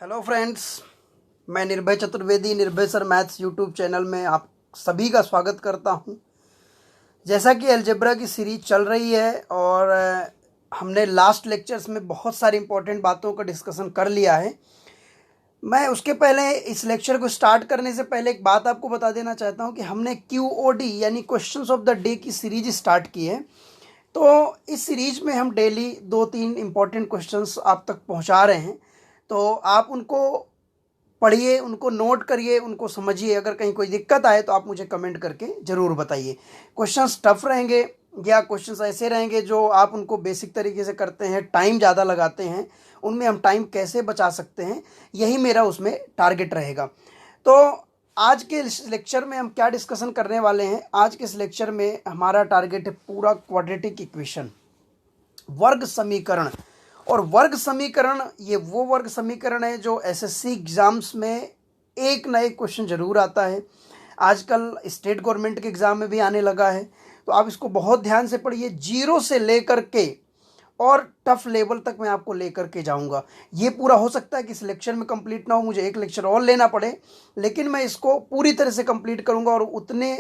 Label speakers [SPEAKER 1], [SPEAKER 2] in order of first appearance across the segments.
[SPEAKER 1] Hello friends, मैं निर्भय चतुर्वेदी निर्भय सर मैथ्स यूट्यूब चैनल में आप सभी का स्वागत करता हूं। जैसा कि अलजेब्रा की सीरीज चल रही है और हमने लास्ट लेक्चर्स में बहुत सारी इंपॉर्टेंट बातों का डिस्कशन कर लिया है। मैं उसके पहले इस लेक्चर को स्टार्ट करने से पहले एक बात आपको बता देना चाहता हूं कि हमने QOD यानी क्वेश्चंस ऑफ द डे की सीरीज स्टार्ट की है। तो इस सीरीज में हम डेली 2-3 इम्पॉर्टेंट क्वेश्चंस आप तक पहुंचा रहे हैं। तो आप उनको पढ़िए, उनको नोट करिए, उनको समझिए। अगर कहीं कोई दिक्कत आए तो आप मुझे कमेंट करके ज़रूर बताइए। क्वेश्चंस टफ रहेंगे या क्वेश्चंस ऐसे रहेंगे जो आप उनको बेसिक तरीके से करते हैं, टाइम ज़्यादा लगाते हैं, उनमें हम टाइम कैसे बचा सकते हैं, यही मेरा उसमें टारगेट रहेगा। तो आज के इस लेक्चर में हम क्या डिस्कशन करने वाले हैं? आज के इस लेक्चर में हमारा टारगेट है पूरा क्वाड्रेटिक इक्वेशन, वर्ग समीकरण। और वर्ग समीकरण ये वो वर्ग समीकरण है जो एसएससी एग्जाम्स में एक ना एक क्वेश्चन जरूर आता है। आजकल स्टेट गवर्नमेंट के एग्जाम में भी आने लगा है। तो आप इसको बहुत ध्यान से पढ़िए, जीरो से लेकर के और टफ लेवल तक मैं आपको लेकर के जाऊंगा। ये पूरा हो सकता है कि इस लेक्चर में कंप्लीट ना हो, मुझे एक लेक्चर और लेना पड़े, लेकिन मैं इसको पूरी तरह से कंप्लीट करूंगा और उतने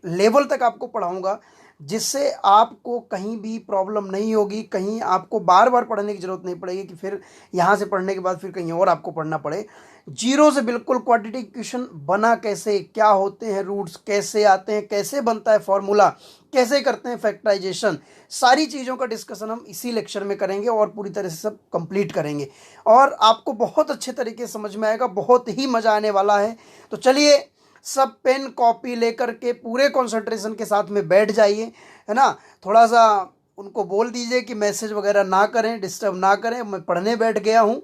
[SPEAKER 1] लेवल तक आपको पढ़ाऊंगा जिससे आपको कहीं भी प्रॉब्लम नहीं होगी, कहीं आपको बार बार पढ़ने की ज़रूरत नहीं पड़ेगी कि फिर यहाँ से पढ़ने के बाद फिर कहीं और आपको पढ़ना पड़े। जीरो से बिल्कुल क्वाड्रेटिक इक्वेशन बना कैसे, क्या होते हैं रूट्स, कैसे आते हैं, कैसे बनता है फॉर्मूला, कैसे करते हैं फैक्टराइजेशन, सारी चीज़ों का डिस्कशन हम इसी लेक्चर में करेंगे और पूरी तरह से सब कंप्लीट करेंगे और आपको बहुत अच्छे तरीके से समझ में आएगा, बहुत ही मज़ा आने वाला है। तो चलिए सब पेन कॉपी लेकर के पूरे कंसंट्रेशन के साथ में बैठ जाइए, है ना। थोड़ा सा उनको बोल दीजिए कि मैसेज वगैरह ना करें, डिस्टर्ब ना करें, मैं पढ़ने बैठ गया हूँ,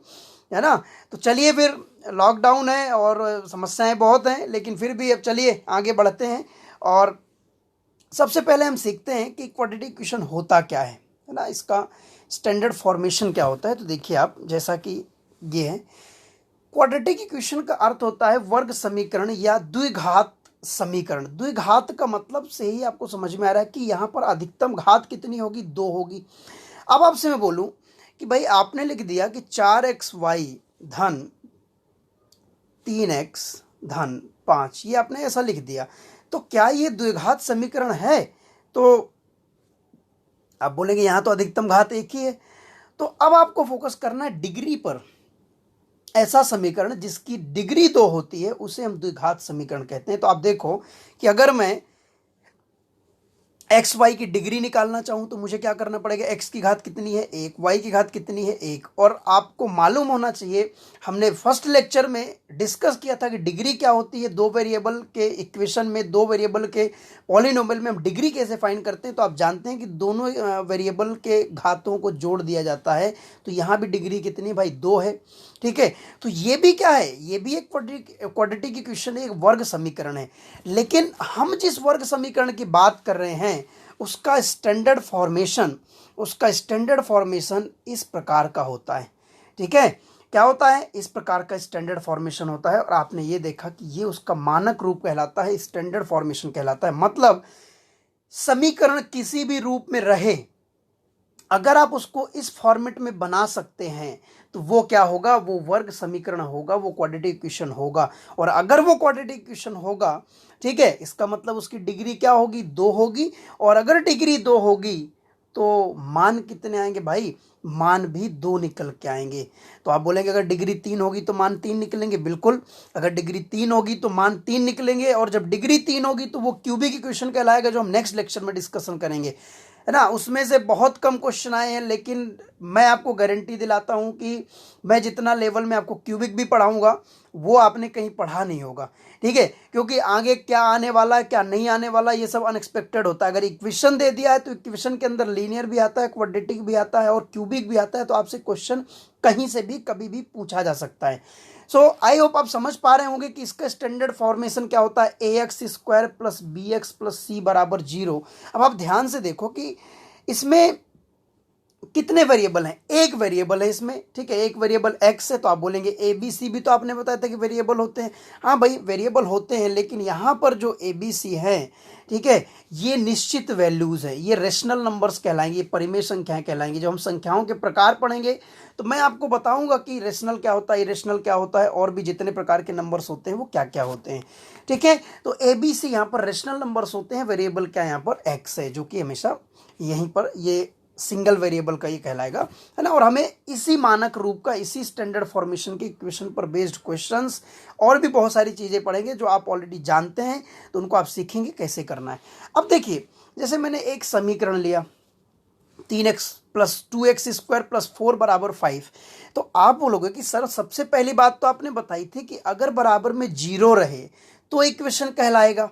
[SPEAKER 1] है ना। तो चलिए, फिर लॉकडाउन है और समस्याएं बहुत हैं, लेकिन फिर भी अब चलिए आगे बढ़ते हैं। और सबसे पहले हम सीखते हैं कि क्वाड्रेटिक इक्वेशन होता क्या है ना, इसका स्टैंडर्ड फॉर्मेशन क्या होता है। तो देखिए आप, जैसा कि ये है, क्वाड्रेटिक इक्वेशन का अर्थ होता है वर्ग समीकरण या द्विघात समीकरण। द्विघात का मतलब से ही आपको समझ में आ रहा है कि यहाँ पर अधिकतम घात कितनी होगी, 2 होगी। अब आपसे मैं बोलूं कि भाई आपने लिख दिया कि 4xy धन 3x धन 5, ये आपने ऐसा लिख दिया, तो क्या ये द्विघात समीकरण है? तो आप बोलेंगे यहाँ तो अधिकतम घात एक ही है। तो अब आपको फोकस करना है डिग्री पर। ऐसा समीकरण जिसकी डिग्री 2 होती है उसे हम द्विघात समीकरण कहते हैं। तो आप देखो कि अगर मैं एक्स वाई की डिग्री निकालना चाहूं तो मुझे क्या करना पड़ेगा? एक्स की घात कितनी है? 1। वाई की घात कितनी है? 1। और आपको मालूम होना चाहिए, हमने फर्स्ट लेक्चर में डिस्कस किया था कि डिग्री क्या होती है। 2 वेरिएबल के इक्वेशन में, 2 वेरिएबल के पॉलिनोमियल में हम डिग्री कैसे फाइंड करते हैं। तो आप जानते हैं कि दोनों वेरिएबल के घातों को जोड़ दिया जाता है। तो यहाँ भी डिग्री कितनी भाई? 2 है। ठीक है, तो ये भी क्या है? ये भी एक क्वाड्रेटिक इक्वेशन है, एक वर्ग समीकरण है। लेकिन हम जिस वर्ग समीकरण की बात कर रहे हैं उसका स्टैंडर्ड फॉर्मेशन इस प्रकार का होता है। ठीक है, क्या होता है? इस प्रकार का स्टैंडर्ड फॉर्मेशन होता है। और आपने ये देखा कि ये उसका मानक रूप कहलाता है, स्टैंडर्ड फॉर्मेशन कहलाता है। मतलब समीकरण किसी भी रूप में रहे, अगर आप उसको इस फॉर्मेट में बना सकते हैं तो वो क्या होगा? वो वर्ग समीकरण होगा, वो क्वाड्रेटिक इक्वेशन होगा। और अगर वो क्वाड्रेटिक इक्वेशन होगा, ठीक है, इसका मतलब उसकी डिग्री क्या होगी? 2 होगी। और अगर डिग्री 2 होगी तो मान कितने आएंगे भाई? मान भी 2 निकल के आएंगे। तो आप बोलेंगे अगर डिग्री 3 होगी तो मान 3 निकलेंगे। बिल्कुल, अगर डिग्री 3 होगी तो मान 3 निकलेंगे। और जब डिग्री 3 होगी तो वो क्यूबिक इक्वेशन कहलाएगा, जो हम नेक्स्ट लेक्चर में डिस्कशन करेंगे, है ना। उसमें से बहुत कम क्वेश्चन आए हैं, लेकिन मैं आपको गारंटी दिलाता हूं कि मैं जितना लेवल में आपको क्यूबिक भी पढ़ाऊंगा वो आपने कहीं पढ़ा नहीं होगा। ठीक है, क्योंकि आगे क्या आने वाला है, क्या नहीं आने वाला, ये सब अनएक्सपेक्टेड होता है। अगर इक्वेशन दे दिया है तो इक्वेशन के अंदर लीनियर भी आता है, क्वाड्रेटिक भी आता है और क्यूबिक भी आता है। तो आपसे क्वेश्चन कहीं से भी कभी भी पूछा जा सकता है। सो आई होप आप समझ पा रहे होंगे कि इसका स्टैंडर्ड फॉर्मेशन क्या होता है। ax² plus bx plus c बराबर 0। अब आप ध्यान से देखो कि इसमें कितने वेरिएबल हैं? एक वेरिएबल है इसमें, ठीक है, एक वेरिएबल एक्स है, तो आप बोलेंगे ए बी सी भी तो आपने बताया था कि वेरिएबल होते हैं। हाँ भाई वेरिएबल होते हैं, लेकिन यहाँ पर जो ए बी सी है, ठीक है, ये निश्चित वैल्यूज है, ये रेशनल नंबर्स कहलाएंगे, ये परिमेय संख्याएं कहलाएंगी। जब हम संख्याओं के प्रकार पढ़ेंगे तो मैं आपको बताऊंगा कि रेशनल क्या होता है, इरेशनल क्या होता है, और भी जितने प्रकार के नंबर्स होते हैं वो क्या क्या होते हैं, ठीक है। तो ए बी सी यहाँ पर रेशनल नंबर्स होते हैं, वेरिएबल क्या यहाँ पर एक्स है, जो कि हमेशा यहीं पर ये सिंगल वेरिएबल का ये कहलाएगा, है ना। और हमें इसी मानक रूप का, इसी स्टैंडर्ड फॉर्मेशन के इक्वेशन पर बेस्ड क्वेश्चंस और भी बहुत सारी चीज़ें पढ़ेंगे जो आप ऑलरेडी जानते हैं, तो उनको आप सीखेंगे कैसे करना है। अब देखिए, जैसे मैंने एक समीकरण लिया 3x प्लस 2x² प्लस 4 बराबर 5, तो आप बोलोगे कि सर सबसे पहली बात तो आपने बताई थी कि अगर बराबर में 0 रहे तो इक्वेशन कहलाएगा।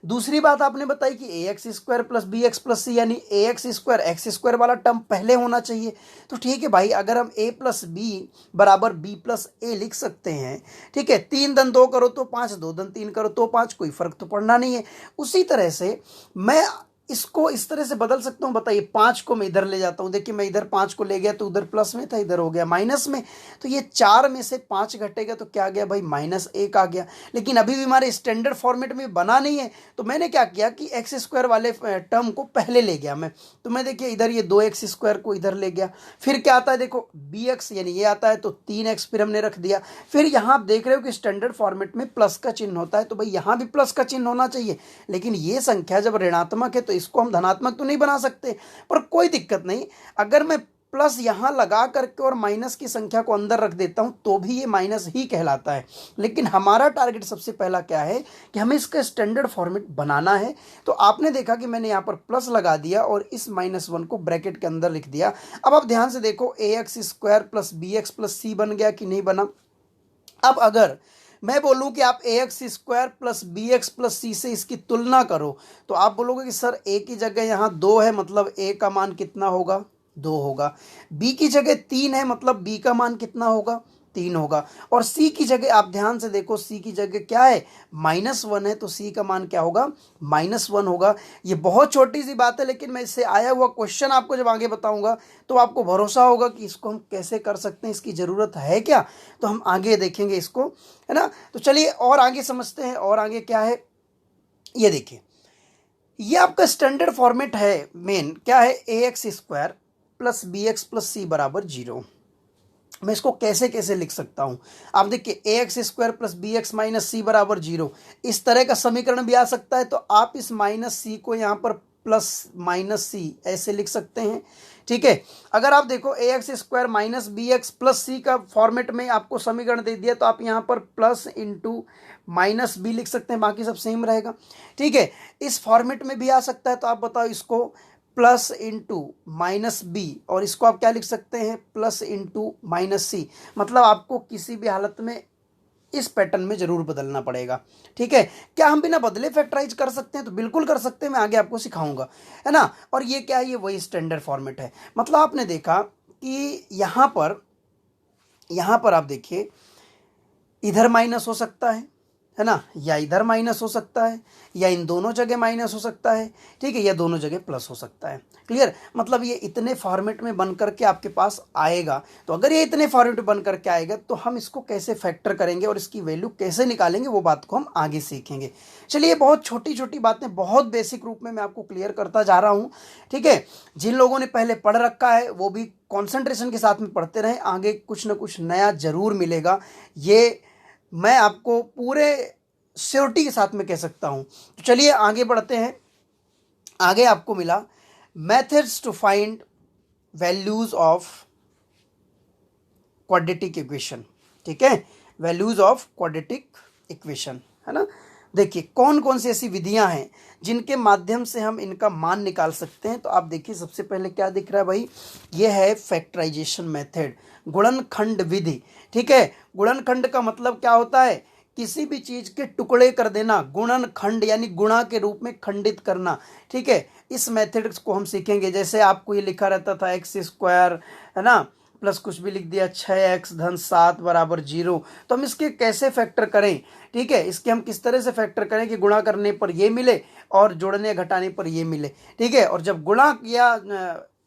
[SPEAKER 1] दूसरी बात आपने बताई कि ax² प्लस bx प्लस सी, यानी ax² x² वाला टर्म पहले होना चाहिए। तो ठीक है भाई, अगर हम a प्लस बी बराबर b प्लस ए लिख सकते हैं, ठीक है, 3 धन 2 करो तो 5, 2 धन 3 करो तो 5, कोई फर्क तो पड़ना नहीं है। उसी तरह से मैं इसको इस तरह से बदल सकता हूँ, बताइए, 5 को मैं इधर ले जाता हूँ, देखिए मैं इधर 5 को ले गया तो उधर प्लस में था, इधर हो गया माइनस में, तो ये 4 में से 5 घटेगा तो क्या आ गया भाई, -1 आ गया। लेकिन अभी भी हमारे स्टैंडर्ड फॉर्मेट में बना नहीं है, तो मैंने क्या किया कि x² वाले टर्म को पहले ले गया मैं, तो मैं देखिए इधर ये 2x² को इधर ले गया, फिर क्या आता है देखो bx यानी ये आता है, तो 3x फिर हमने रख दिया। फिर यहाँ आप देख रहे हो कि स्टैंडर्ड फॉर्मेट में प्लस का चिन्ह होता है, तो भाई यहाँ भी प्लस का चिन्ह होना चाहिए, लेकिन ये संख्या जब ऋणात्मक है तो इसको हम धनात्मक तो नहीं बना सकते, पर कोई दिक्कत नहीं, अगर मैं प्लस यहां लगा करके और माइनस की संख्या को अंदर रख देता हूं तो भी ये माइनस ही कहलाता है। लेकिन हमारा टारगेट सबसे पहला क्या है कि हमें इसका स्टैंडर्ड फॉर्मेट बनाना है। तो आपने देखा कि मैंने यहां पर प्लस लगा दिया और इस -1 को ब्रैकेट के अंदर लिख दिया। अब आप ध्यान से देखो, ax² प्लस bx प्लस सी बन गया कि नहीं बना। अब अगर मैं बोलूं कि आप ax² plus bx plus c से इसकी तुलना करो, तो आप बोलोगे कि सर a की जगह यहाँ 2 है, मतलब a का मान कितना होगा, 2 होगा। b की जगह 3 है, मतलब b का मान कितना होगा, 3 होगा। और c की जगह आप ध्यान से देखो, c की जगह क्या है, -1 है, तो c का मान क्या होगा, -1 होगा। ये बहुत छोटी सी बात है, लेकिन मैं इससे आया हुआ क्वेश्चन आपको जब आगे बताऊंगा तो आपको भरोसा होगा कि इसको हम कैसे कर सकते हैं, इसकी ज़रूरत है क्या, तो हम आगे देखेंगे इसको, है ना। तो चलिए और आगे समझते हैं, और आगे क्या है, ये देखिए, ये आपका स्टैंडर्ड फॉर्मेट है। मेन क्या है, ax² plus bx plus c बराबर 0। मैं इसको कैसे कैसे लिख सकता हूं, आप देखिए, ax² प्लस bx माइनस सी बराबर 0, इस तरह का समीकरण भी आ सकता है। तो आप इस -c को यहां पर प्लस -c ऐसे लिख सकते हैं, ठीक है। अगर आप देखो ax² माइनस bx प्लस सी का फॉर्मेट में आपको समीकरण दे दिया, तो आप यहां पर प्लस इंटू माइनस बी लिख सकते हैं, बाकी सब सेम रहेगा, ठीक है। इस फॉर्मेट में भी आ सकता है, तो आप बताओ इसको प्लस इंटू माइनस बी, और इसको आप क्या लिख सकते हैं, प्लस इंटू माइनस सी। मतलब आपको किसी भी हालत में इस पैटर्न में जरूर बदलना पड़ेगा, ठीक है। क्या हम बिना बदले फैक्टराइज कर सकते हैं, तो बिल्कुल कर सकते हैं, मैं आगे आपको सिखाऊंगा, है ना। और ये क्या है, ये वही स्टैंडर्ड फॉर्मेट है। मतलब आपने देखा कि यहां पर आप देखिए, इधर माइनस हो सकता है ना, या इधर माइनस हो सकता है, या इन दोनों जगह माइनस हो सकता है, ठीक है, या दोनों जगह प्लस हो सकता है। क्लियर, मतलब ये इतने फॉर्मेट में बन करके आपके पास आएगा। तो अगर ये इतने फॉर्मेट में बन करके आएगा तो हम इसको कैसे फैक्टर करेंगे और इसकी वैल्यू कैसे निकालेंगे, वो बात को हम आगे सीखेंगे। चलिए, बहुत छोटी छोटी बातें बहुत बेसिक रूप में मैं आपको क्लियर करता जा रहा हूँ, ठीक है। जिन लोगों ने पहले पढ़ रखा है वो भी कॉन्सेंट्रेशन के साथ में पढ़ते रहें, आगे कुछ ना कुछ नया जरूर मिलेगा, ये मैं आपको पूरे श्योरिटी के साथ में कह सकता हूं। तो चलिए आगे बढ़ते हैं। आगे आपको मिला methods to find values of quadratic equation, ठीक है, वैल्यूज ऑफ क्वाड्रेटिक इक्वेशन, है ना। देखिए कौन कौन सी ऐसी विधियां हैं जिनके माध्यम से हम इनका मान निकाल सकते हैं। तो आप देखिए, सबसे पहले क्या दिख रहा है भाई, ये है फैक्टराइजेशन मेथड, गुणनखंड विधि, ठीक है। गुणनखंड का मतलब क्या होता है, किसी भी चीज के टुकड़े कर देना, गुणनखंड यानी गुणा के रूप में खंडित करना, ठीक है। इस मेथड को हम सीखेंगे। जैसे आपको ये लिखा रहता था x², है ना, प्लस कुछ भी लिख दिया 6x धन 7 बराबर 0, तो हम इसके कैसे फैक्टर करें, ठीक है, इसके हम किस तरह से फैक्टर करें कि गुणा करने पर ये मिले और जोड़ने घटाने पर ये मिले, ठीक है। और जब गुणा किया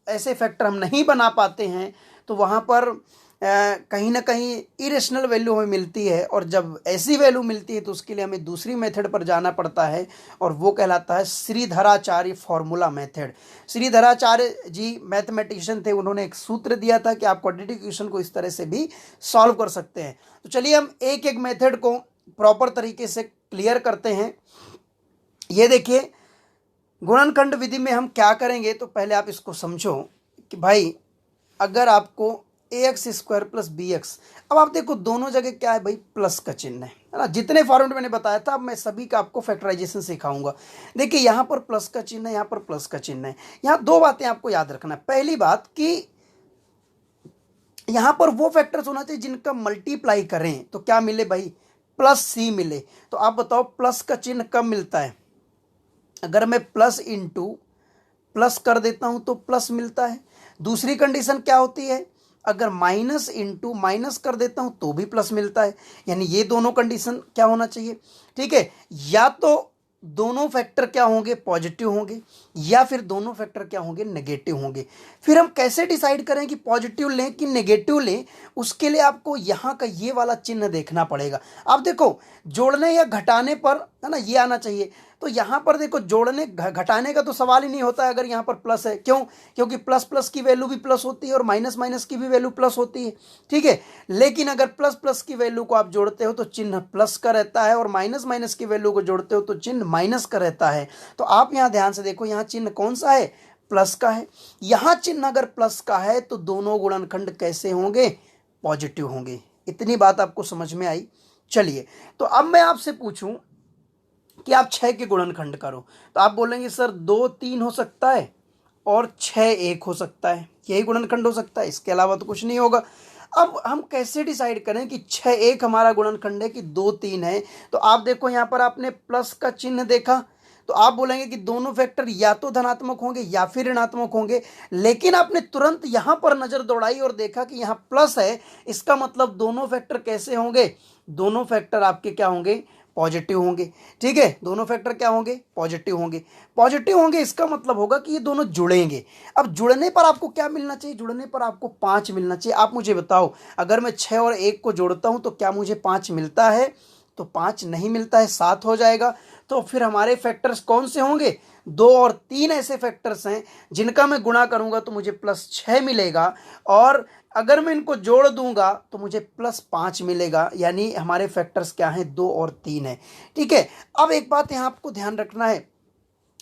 [SPEAKER 1] ऐसे फैक्टर हम नहीं बना पाते हैं तो वहाँ पर कहीं ना कहीं इरेशनल वैल्यू हमें मिलती है, और जब ऐसी वैल्यू मिलती है तो उसके लिए हमें दूसरी मेथड पर जाना पड़ता है, और वो कहलाता है श्रीधराचार्य फॉर्मूला मेथड। श्रीधराचार्य जी मैथमेटिशियन थे, उन्होंने एक सूत्र दिया था कि आप क्वाड्रेटिक इक्वेशन को इस तरह से भी सॉल्व कर सकते हैं। तो चलिए हम एक एक मेथड को प्रॉपर तरीके से क्लियर करते हैं। ये देखिए, गुणनखंड विधि में हम क्या करेंगे, तो पहले आप इसको समझो कि भाई अगर आपको ax square plus B X, अब आप देखो दोनों जगह क्या है भाई, प्लस का चिन्ह है ना। जितने फॉर्मेट मैंने बताया था अब मैं सभी का आपको फैक्टराइजेशन सिखाऊंगा। देखिए यहाँ पर प्लस का चिन्ह है, यहाँ पर प्लस का चिन्ह है। यहाँ दो बातें आपको याद रखना है। पहली बात कि यहाँ पर वो फैक्टर्स होना चाहिए जिनका मल्टीप्लाई करें तो क्या मिले भाई, प्लस सी मिले। तो आप बताओ प्लस का चिन्ह कब मिलता है, अगर मैं प्लस इंटू प्लस कर देता हूं तो प्लस मिलता है। दूसरी कंडीशन क्या होती है, अगर माइनस इंटू माइनस कर देता हूं तो भी प्लस मिलता है। यानी ये दोनों कंडीशन क्या होना चाहिए, ठीक है, या तो दोनों फैक्टर क्या होंगे, पॉजिटिव होंगे, या फिर दोनों फैक्टर क्या होंगे, नेगेटिव होंगे। फिर हम कैसे डिसाइड करें कि पॉजिटिव लें कि नेगेटिव लें, उसके लिए आपको यहाँ का ये वाला चिन्ह देखना पड़ेगा। आप देखो जोड़ने या घटाने पर है ना ये आना चाहिए, तो यहाँ पर देखो जोड़ने घटाने का तो सवाल ही नहीं होता है अगर यहाँ पर प्लस है। क्यों, क्योंकि प्लस प्लस की वैल्यू भी प्लस होती है और माइनस माइनस की भी वैल्यू प्लस होती है, ठीक है। लेकिन अगर प्लस प्लस की वैल्यू को आप जोड़ते हो तो चिन्ह प्लस का रहता है, और माइनस माइनस की वैल्यू को जोड़ते हो तो चिन्ह माइनस का रहता है। तो आप यहाँ ध्यान से देखो, यहाँ चिन्ह कौन सा है, प्लस का है। यहाँ चिन्ह अगर प्लस का है तो दोनों गुणनखंड कैसे होंगे, पॉजिटिव होंगे। इतनी बात आपको समझ में आई। चलिए, तो अब मैं आपसे पूछूं कि आप 6 के गुणनखंड करो, तो आप बोलेंगे सर 2 3 हो सकता है और 6 1 हो सकता है, यही गुणनखंड हो सकता है, इसके अलावा तो कुछ नहीं होगा। अब हम कैसे डिसाइड करें कि 6 1 हमारा गुणनखंड है कि 2 3 है। तो आप देखो यहाँ पर आपने प्लस का चिन्ह देखा, तो आप बोलेंगे कि दोनों फैक्टर या तो धनात्मक होंगे या फिर ऋणात्मक होंगे। लेकिन आपने तुरंत यहाँ पर नजर दौड़ाई और देखा कि यहाँ प्लस है, इसका मतलब दोनों फैक्टर कैसे होंगे, दोनों फैक्टर आपके क्या होंगे, पॉजिटिव होंगे, ठीक है। दोनों फैक्टर क्या होंगे, पॉजिटिव होंगे। पॉजिटिव होंगे इसका मतलब होगा कि ये दोनों जुड़ेंगे। अब जुड़ने पर आपको क्या मिलना चाहिए, जुड़ने पर आपको 5 मिलना चाहिए। आप मुझे बताओ, अगर मैं 6 और 1 को जोड़ता हूं तो क्या मुझे 5 मिलता है, तो 5 नहीं मिलता है, 7 हो जाएगा। तो फिर हमारे फैक्टर्स कौन से होंगे, 2 और 3 ऐसे फैक्टर्स हैं जिनका मैं गुणा करूंगा तो मुझे प्लस 6 मिलेगा, और अगर मैं इनको जोड़ दूंगा तो मुझे प्लस 5 मिलेगा। यानी हमारे फैक्टर्स क्या हैं, 2 और 3 है, ठीक है। अब एक बात यहाँ आपको ध्यान रखना है,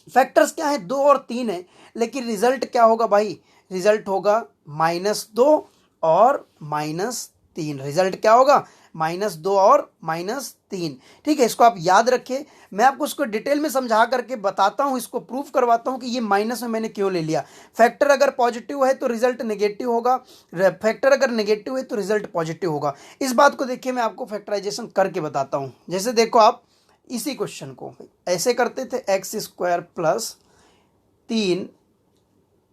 [SPEAKER 1] फैक्टर्स क्या है, 2 और 3 है, लेकिन रिजल्ट क्या होगा भाई, रिजल्ट होगा -2 और -3। रिजल्ट क्या होगा, -2 और -3, ठीक है। इसको आप याद रखिए, मैं आपको इसको डिटेल में समझा करके बताता हूं, इसको प्रूफ करवाता हूं कि ये माइनस में मैंने क्यों ले लिया। फैक्टर अगर पॉजिटिव है तो रिजल्ट नेगेटिव होगा, फैक्टर अगर नेगेटिव है तो रिजल्ट पॉजिटिव होगा। इस बात को देखिए, मैं आपको फैक्टराइजेशन करके बताता हूं। जैसे देखो, आप इसी क्वेश्चन को ऐसे करते थे, एक्स स्क्वायर प्लस 3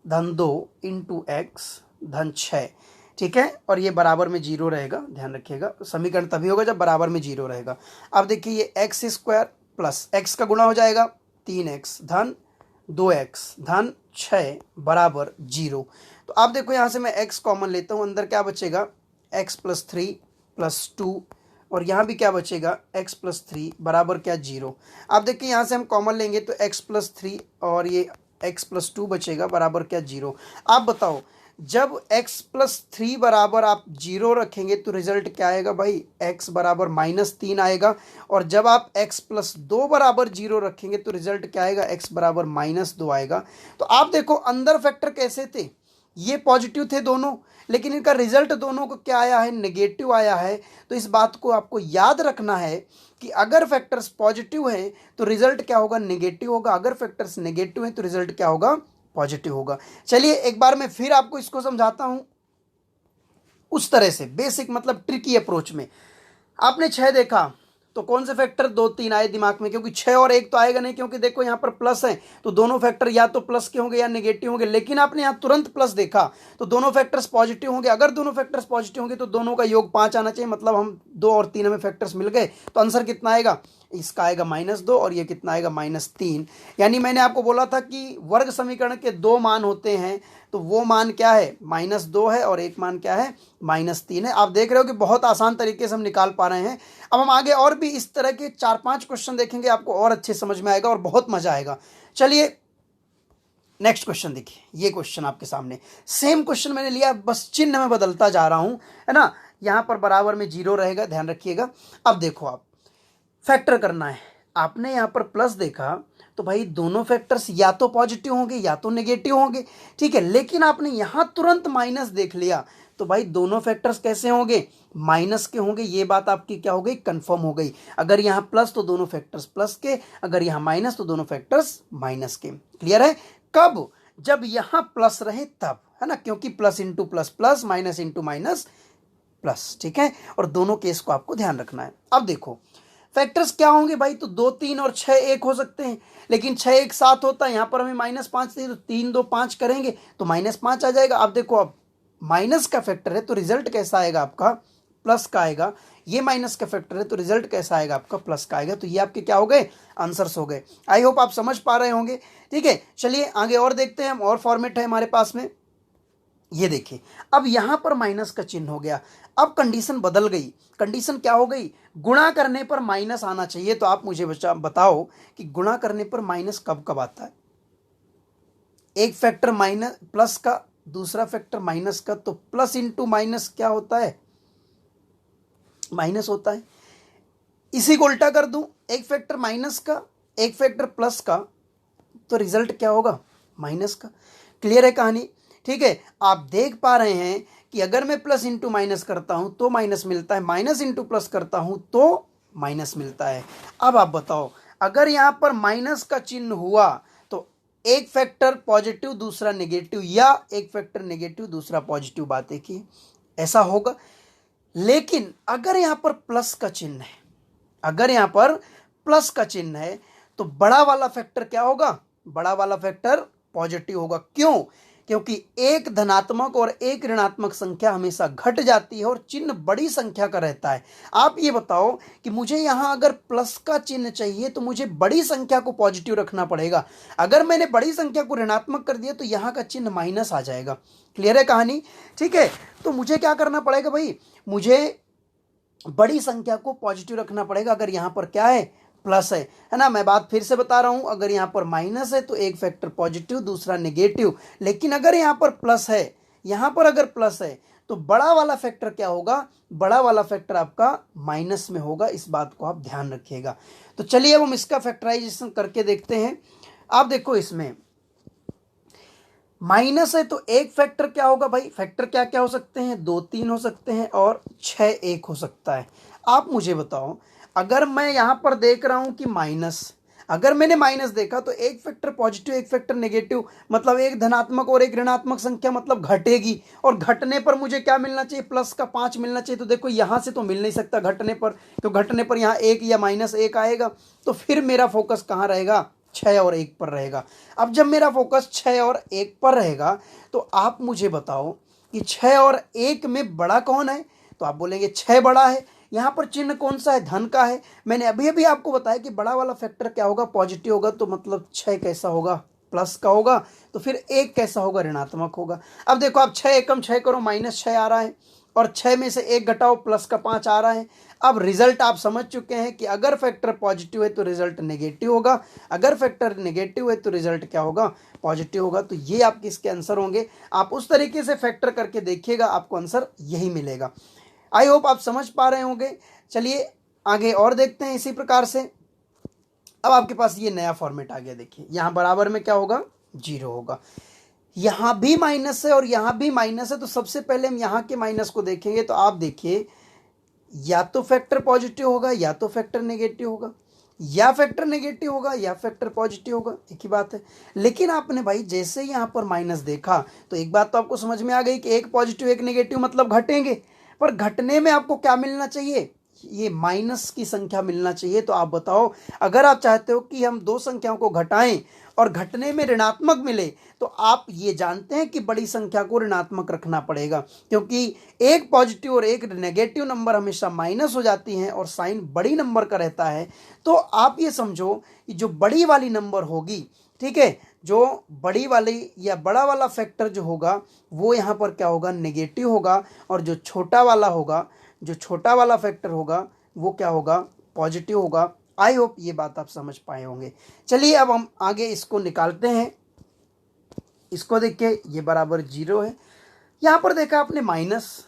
[SPEAKER 1] धन 2 इंटू एक्स धन 6, ठीक है, और ये बराबर में 0 रहेगा। ध्यान रखिएगा, समीकरण तभी होगा जब बराबर में 0 रहेगा। अब देखिए, ये एक्स स्क्वायर प्लस एक्स का गुणा हो जाएगा 3x धन 2x धन 6 बराबर 0। तो आप देखो, यहाँ से मैं x कॉमन लेता हूँ, अंदर क्या बचेगा, x प्लस 3 प्लस 2, और यहाँ भी क्या बचेगा, x प्लस 3 बराबर क्या, 0। आप देखिए, यहाँ से हम कॉमन लेंगे तो x प्लस 3 और ये x प्लस 2 बचेगा बराबर क्या, 0। आप बताओ, जब x प्लस 3 बराबर आप 0 रखेंगे तो रिजल्ट क्या आएगा भाई, x बराबर -3 आएगा, और जब आप x प्लस 2 बराबर 0 रखेंगे तो रिजल्ट क्या आएगा, x बराबर -2 आएगा। तो आप देखो, अंदर फैक्टर कैसे थे, ये पॉजिटिव थे दोनों, लेकिन इनका रिजल्ट दोनों को क्या आया है, नेगेटिव आया है। तो इस बात को आपको याद रखना है कि अगर फैक्टर्स पॉजिटिव हैं तो रिजल्ट क्या होगा, नेगेटिव होगा, अगर फैक्टर्स नेगेटिव हैं तो रिजल्ट क्या होगा, पॉजिटिव होगा। चलिए एक बार मैं फिर आपको इसको समझाता हूं उस तरह से, बेसिक मतलब ट्रिकी अप्रोच में। आपने 6 देखा तो कौन से फैक्टर 2 3 आए दिमाग में, क्योंकि 6 और 1 तो आएगा नहीं, क्योंकि देखो यहाँ पर प्लस है तो दोनों फैक्टर या तो प्लस के होंगे या नेगेटिव होंगे। लेकिन आपने यहाँ तुरंत प्लस देखा तो दोनों फैक्टर्स पॉजिटिव होंगे। अगर दोनों फैक्टर्स पॉजिटिव होंगे तो दोनों का योग 5 आना चाहिए, मतलब हम 2 और 3 हमें फैक्टर्स मिल गए। तो आंसर कितना आएगा, इसका आएगा -2 और ये कितना आएगा, -3। यानी मैंने आपको बोला था कि वर्ग समीकरण के 2 मान होते हैं, तो वो मान क्या है, -2 है, और एक मान क्या है, -3 है। आप देख रहे हो कि बहुत आसान तरीके से हम निकाल पा रहे हैं। अब हम आगे और भी इस तरह के 4-5 क्वेश्चन देखेंगे, आपको और अच्छे समझ में आएगा और बहुत मजा आएगा। चलिए नेक्स्ट क्वेश्चन देखिए, ये क्वेश्चन आपके सामने सेम क्वेश्चन मैंने लिया, बस चिन्ह में बदलता जा रहा हूं, है ना। यहां पर बराबर में 0 रहेगा, ध्यान रखिएगा। अब देखो, आप फैक्टर करना है, आपने यहां पर प्लस देखा तो भाई दोनों फैक्टर्स या तो पॉजिटिव होंगे या तो नेगेटिव होंगे, ठीक है। लेकिन आपने यहां तुरंत माइनस देख लिया तो भाई दोनों फैक्टर्स कैसे होंगे, माइनस के होंगे। ये बात आपकी क्या हो गई, कंफर्म हो गई। अगर यहां प्लस तो दोनों फैक्टर्स प्लस के, अगर यहां माइनस तो दोनों फैक्टर्स माइनस के। क्लियर है। कब, जब यहां प्लस रहे तब, है ना, क्योंकि plus into plus plus, minus into minus plus, ठीक है। और दोनों केस को आपको ध्यान रखना है। अब देखो फैक्टर्स क्या होंगे भाई, तो 2 3 और 6 1 हो सकते हैं, लेकिन 6 1 7 होता है। यहां पर हमें -5 थी तो 3 2 5 करेंगे तो -5 आ जाएगा। अब देखो, अब माइनस का फैक्टर है तो रिजल्ट कैसा आएगा आपका, प्लस का आएगा। ये माइनस का फैक्टर है तो रिजल्ट कैसा आएगा आपका, प्लस का आएगा। तो ये आपके क्या हो गए, आंसर्स हो गए। आई होप आप समझ पा रहे होंगे, ठीक है। चलिए आगे और देखते हैं हम, और फॉर्मेट है हमारे पास में। ये देखिए, अब यहां पर माइनस का चिन्ह हो गया। अब कंडीशन बदल गई। कंडीशन क्या हो गई, गुणा करने पर माइनस आना चाहिए। तो आप मुझे बताओ कि गुणा करने पर माइनस कब कब आता है। एक फैक्टर माइनस प्लस का, दूसरा फैक्टर माइनस का, तो प्लस इंटू माइनस क्या होता है, माइनस होता है। इसी को उल्टा कर दूं, एक फैक्टर माइनस का, एक फैक्टर प्लस का, तो रिजल्ट क्या होगा, माइनस का। क्लियर है कहानी, ठीक है। आप देख पा रहे हैं कि अगर मैं प्लस इंटू माइनस करता हूं तो माइनस मिलता है, माइनस इंटू प्लस करता हूं तो माइनस मिलता है। अब आप बताओ, अगर यहां पर माइनस का चिन्ह हुआ तो एक फैक्टर पॉजिटिव दूसरा नेगेटिव, या एक फैक्टर नेगेटिव दूसरा पॉजिटिव, बात एक ही, ऐसा होगा। लेकिन अगर यहां पर प्लस का चिन्ह है, अगर यहां पर प्लस का चिन्ह है तो बड़ा वाला फैक्टर क्या होगा, बड़ा वाला फैक्टर पॉजिटिव होगा। क्यों, क्योंकि एक धनात्मक और एक ऋणात्मक संख्या हमेशा घट जाती है और चिन्ह बड़ी संख्या का रहता है। आप ये बताओ कि मुझे यहां अगर प्लस का चिन्ह चाहिए तो मुझे बड़ी संख्या को पॉजिटिव रखना पड़ेगा। अगर मैंने बड़ी संख्या को ऋणात्मक कर दिया तो यहां का चिन्ह माइनस आ जाएगा। क्लियर है कहानी, ठीक है। तो मुझे क्या करना पड़ेगा भाई, मुझे बड़ी संख्या को पॉजिटिव रखना पड़ेगा। अगर यहां पर क्या है, प्लस है ना। मैं बात फिर से बता रहा हूं, अगर यहां पर माइनस है तो एक फैक्टर पॉजिटिव दूसरा नेगेटिव, लेकिन अगर यहां पर प्लस है, यहां पर अगर प्लस है तो बड़ा वाला फैक्टर क्या होगा, बड़ा वाला फैक्टर आपका माइनस में होगा। इस बात को आप ध्यान रखिएगा। तो चलिए अब हम इसका फैक्टराइजेशन करके देखते हैं। आप देखो, इसमें माइनस है तो एक फैक्टर क्या होगा भाई, फैक्टर क्या क्या हो सकते हैं, 2 3 हो सकते हैं और 6 1 हो सकता है। आप मुझे बताओ, अगर मैं यहां पर देख रहा हूं कि माइनस, अगर मैंने माइनस देखा तो एक फैक्टर पॉजिटिव एक फैक्टर नेगेटिव, मतलब एक धनात्मक और एक ऋणात्मक संख्या मतलब घटेगी। और घटने पर मुझे क्या मिलना चाहिए, प्लस का 5 मिलना चाहिए। तो देखो यहां से तो मिल नहीं सकता घटने पर, तो घटने पर यहां 1 या -1 आएगा। तो फिर मेरा फोकस कहां रहेगा, 6 और 1 पर रहेगा। अब जब मेरा फोकस 6 और 1 पर रहेगा तो आप मुझे बताओ कि 6 और 1 में बड़ा कौन है, तो आप बोलेंगे 6 बड़ा है। यहां पर चिन्ह कौन सा है, धन का है। मैंने अभी अभी आपको बताया कि बड़ा वाला फैक्टर क्या होगा, पॉजिटिव होगा। तो मतलब 6 कैसा होगा, प्लस का होगा। तो फिर 1 कैसा होगा, ऋणात्मक होगा। अब देखो, आप 6 एकम 6 करो, -6 आ रहा है, और 6 में से 1 घटाओ, प्लस का 5 आ रहा है। अब रिजल्ट आप समझ चुके हैं कि अगर फैक्टर पॉजिटिव है तो रिजल्ट नेगेटिव होगा, अगर फैक्टर नेगेटिव है तो रिजल्ट क्या होगा, पॉजिटिव होगा। तो ये आपके इसके आंसर होंगे। आप उस तरीके से फैक्टर करके देखिएगा, आपको आंसर यही मिलेगा। आई होप आप समझ पा रहे होंगे। चलिए आगे और देखते हैं इसी प्रकार से। अब आपके पास ये नया फॉर्मेट आ गया। देखिए यहां बराबर में क्या होगा, 0 होगा। यहां भी माइनस है और यहां भी माइनस है। तो सबसे पहले हम यहां के माइनस को देखेंगे। तो आप देखिए, या तो फैक्टर पॉजिटिव होगा या तो फैक्टर नेगेटिव होगा, या फैक्टर नेगेटिव होगा या फैक्टर पॉजिटिव होगा, एक ही बात है। लेकिन आपने भाई जैसे यहां पर माइनस देखा तो एक बात तो आपको समझ में आ गई कि एक पॉजिटिव एक नेगेटिव मतलब घटेंगे। पर घटने में आपको क्या मिलना चाहिए, ये माइनस की संख्या मिलना चाहिए। तो आप बताओ, अगर आप चाहते हो कि हम दो संख्याओं को घटाएं और घटने में ऋणात्मक मिले तो आप ये जानते हैं कि बड़ी संख्या को ऋणात्मक रखना पड़ेगा, क्योंकि एक पॉजिटिव और एक नेगेटिव नंबर हमेशा माइनस हो जाती हैं और साइन बड़ी नंबर का रहता है। तो आप ये समझो कि जो बड़ी वाली नंबर होगी, ठीक है, जो बड़ी वाली या बड़ा वाला फैक्टर जो होगा वो यहाँ पर क्या होगा, नेगेटिव होगा, और जो छोटा वाला होगा, जो छोटा वाला फैक्टर होगा वो क्या होगा, पॉजिटिव होगा। आई होप ये बात आप समझ पाए होंगे। चलिए अब हम आगे इसको निकालते हैं। इसको देखिए, ये बराबर 0 है। यहाँ पर देखा आपने माइनस,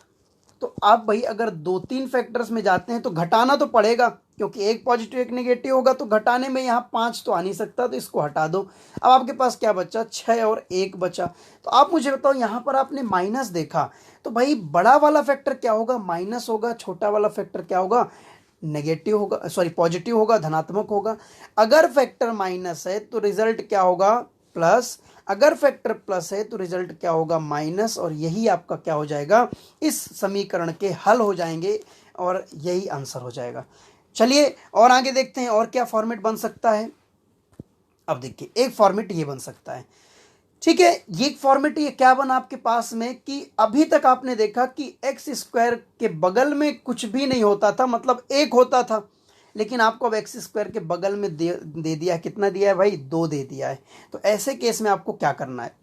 [SPEAKER 1] तो आप भाई अगर 2-3 फैक्टर्स में जाते हैं तो घटाना तो पड़ेगा, क्योंकि एक पॉजिटिव एक नेगेटिव होगा, तो घटाने में यहाँ 5 तो आ नहीं सकता, तो इसको हटा दो। अब आपके पास क्या बचा, 6 और 1 बचा। तो आप मुझे बताओ, यहाँ पर आपने माइनस देखा, तो भाई बड़ा वाला फैक्टर क्या होगा, माइनस होगा, छोटा वाला फैक्टर क्या होगा, नेगेटिव होगा, सॉरी पॉजिटिव होगा, धनात्मक होगा। अगर फैक्टर माइनस है तो रिजल्ट क्या होगा, प्लस। अगर फैक्टर प्लस है तो रिजल्ट क्या होगा, माइनस। और यही आपका क्या हो जाएगा, इस समीकरण के हल हो जाएंगे और यही आंसर हो जाएगा। चलिए और आगे देखते हैं और क्या फॉर्मेट बन सकता है। अब देखिए, एक फॉर्मेट ये बन सकता है, ठीक है। ये फॉर्मेट ये क्या बना आपके पास में कि अभी तक आपने देखा कि एक्स स्क्वायर के बगल में कुछ भी नहीं होता था, मतलब 1 होता था, लेकिन आपको अब एक्स स्क्वायर के बगल में दे दिया, कितना दिया है भाई, 2 दे दिया है। तो ऐसे केस में आपको क्या करना है,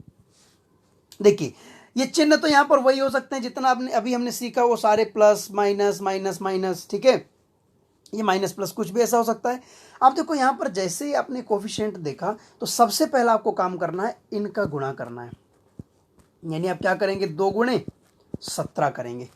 [SPEAKER 1] देखिए ये चिन्ह तो यहाँ पर वही हो सकते हैं जितना आपने अभी हमने सीखा, वो सारे प्लस माइनस माइनस माइनस, ठीक है। ये माइनस प्लस कुछ भी ऐसा हो सकता है। आप देखो यहाँ पर जैसे ही आपने कोफिशिएंट देखा, तो सबसे पहला आपको काम करना है, इनका गुणा करना है। यानी आप क्या करेंगे, 2 गुणे 17 करेंगे,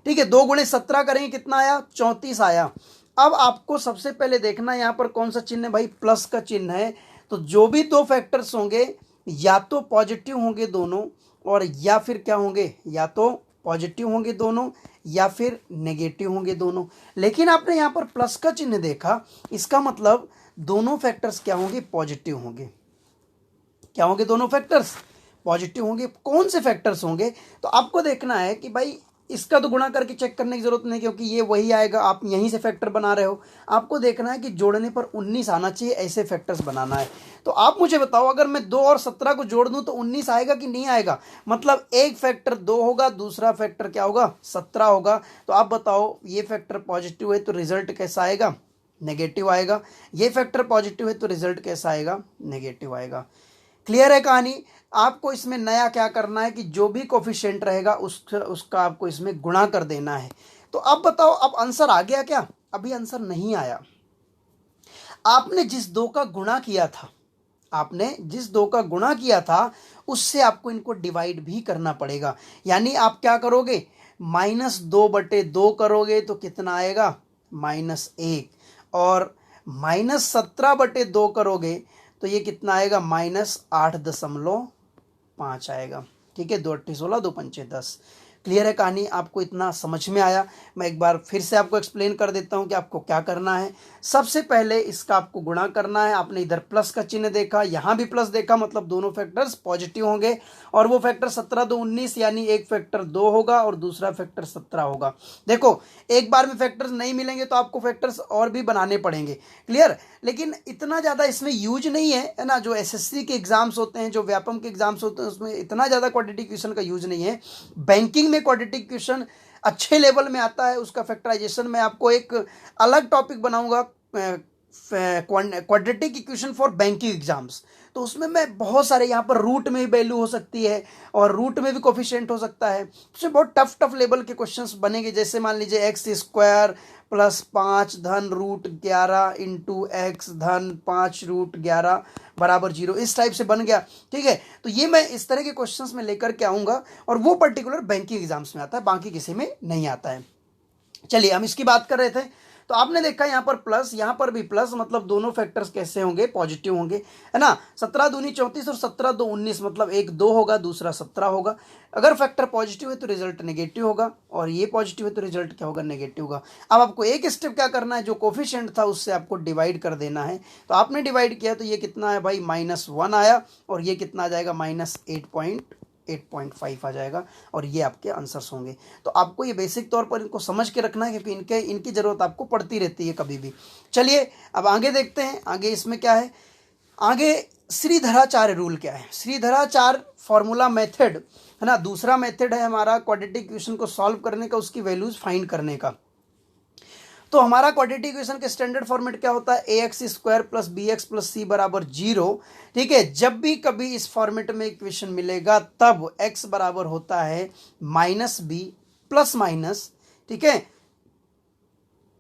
[SPEAKER 1] ठीक है। 2 गुणे 17 करेंगे, कितना आया, 34 आया। अब आपको सबसे पहले देखना है यहाँ पर कौन सा चिन्ह है भाई, प्लस का चिन्ह है। तो जो भी 2 फैक्टर्स होंगे, या तो पॉजिटिव होंगे दोनों, और या फिर क्या होंगे, या तो पॉजिटिव होंगे दोनों, या फिर नेगेटिव होंगे दोनों। लेकिन आपने यहाँ पर प्लस का चिन्ह देखा, इसका मतलब दोनों फैक्टर्स क्या होंगे, पॉजिटिव होंगे। क्या होंगे, दोनों फैक्टर्स पॉजिटिव होंगे। कौन से फैक्टर्स होंगे, तो आपको देखना है कि भाई इसका तो गुणा करके चेक करने की जरूरत नहीं, क्योंकि ये वही आएगा, आप यहीं से फैक्टर बना रहे हो। आपको देखना है कि जोड़ने पर 19 आना चाहिए, ऐसे फैक्टर्स बनाना है। तो आप मुझे बताओ, अगर मैं 2 और 17 को जोड़ दूं तो 19 आएगा कि नहीं आएगा, मतलब एक फैक्टर 2 होगा, दूसरा फैक्टर क्या होगा, 17 होगा। तो आप बताओ, ये फैक्टर पॉजिटिव है तो रिजल्ट कैसा आएगा, नेगेटिव आएगा। ये फैक्टर पॉजिटिव है तो रिजल्ट कैसा आएगा, नेगेटिव आएगा। क्लियर है कहानी। आपको इसमें नया क्या करना है कि जो भी कोफिशिएंट रहेगा उसका आपको इसमें गुणा कर देना है। तो अब बताओ, अब आंसर आ गया क्या, अभी आंसर नहीं आया। आपने जिस 2 का गुणा किया था, आपने जिस 2 का गुणा किया था, उससे आपको इनको डिवाइड भी करना पड़ेगा। यानी आप क्या करोगे, -2/2 करोगे तो कितना आएगा, -1। और -17/2 करोगे तो ये कितना आएगा, -8.5 आएगा, ठीक है। 2 8 16, 2 5 10। क्लियर है कहानी, आपको इतना समझ में आया। मैं एक बार फिर से आपको एक्सप्लेन कर देता हूं कि आपको क्या करना है। सबसे पहले इसका आपको गुणा करना है। आपने इधर प्लस का चिन्ह देखा, यहां भी प्लस देखा, मतलब दोनों फैक्टर्स पॉजिटिव होंगे। और वो फैक्टर 17 2 19, यानी एक फैक्टर 2 होगा और दूसरा फैक्टर 17 होगा। देखो, एक बार में फैक्टर्स नहीं मिलेंगे तो आपको फैक्टर्स और भी बनाने पड़ेंगे। क्लियर, लेकिन इतना ज़्यादा इसमें यूज नहीं है ना। जो एसएससी के एग्जाम्स होते हैं, जो व्यापम के एग्जाम्स होते हैं, उसमें इतना ज़्यादा क्वाड्रेटिक क्वेश्चन का यूज नहीं है। बैंकिंग में क्वाड्रेटिक क्वेश्चन अच्छे लेवल में आता है, उसका फैक्टराइजेशन मैं आपको एक अलग टॉपिक बनाऊंगा, quadratic equation for banking exams. तो उसमें मैं बहुत सारे, यहाँ पर रूट में भी वैल्यू हो सकती है और रूट में भी कोफिशिएंट हो सकता है। उसमें बहुत टफ टफ लेवल के क्वेश्चंस बनेंगे। जैसे मान लीजिए x² + 5 धन √11 इंटू x धन 5 √11 बराबर 0, इस टाइप से बन गया, ठीक है। तो ये मैं इस तरह के क्वेश्चंस में लेकर के आऊँगा, और वो पर्टिकुलर बैंकिंग एग्जाम्स में आता है, बाकी किसी में नहीं आता है। चलिए, हम इसकी बात कर रहे थे। तो आपने देखा यहाँ पर प्लस, यहाँ पर भी प्लस, मतलब दोनों फैक्टर्स कैसे होंगे, पॉजिटिव होंगे, है ना। 17 दूनी 34 और 17 2 19, मतलब एक 2 होगा, दूसरा 17 होगा। अगर फैक्टर पॉजिटिव है तो रिजल्ट नेगेटिव होगा, और ये पॉजिटिव है तो रिजल्ट क्या होगा, नेगेटिव होगा। अब आपको एक स्टेप क्या करना है, जो कोफिशिएंट था उससे आपको डिवाइड कर देना है। तो आपने डिवाइड किया तो ये कितना है भाई, -1 आया, और ये कितना आ जाएगा, -8.5 आ जाएगा, और ये आपके आंसर्स होंगे। तो आपको ये बेसिक तौर पर इनको समझ के रखना है, क्योंकि इनकी ज़रूरत आपको पड़ती रहती है कभी भी। चलिए अब आगे देखते हैं, आगे इसमें क्या है। आगे श्रीधराचार्य रूल क्या है, श्रीधराचार्य फॉर्मूला मेथड, है ना। दूसरा मेथड है हमारा क्वाड्रेटिक इक्वेशन को सॉल्व करने का, उसकी वैल्यूज फाइंड करने का। तो हमारा क्वाड्रेटिक इक्वेशन के स्टैंडर्ड फॉर्मेट क्या होता है, a x square plus B x plus c बराबर 0। ठीक है, जब भी कभी इस फॉर्मेट में इक्वेशन मिलेगा तब एक्स बराबर होता है माइनस बी प्लस माइनस, ठीक है,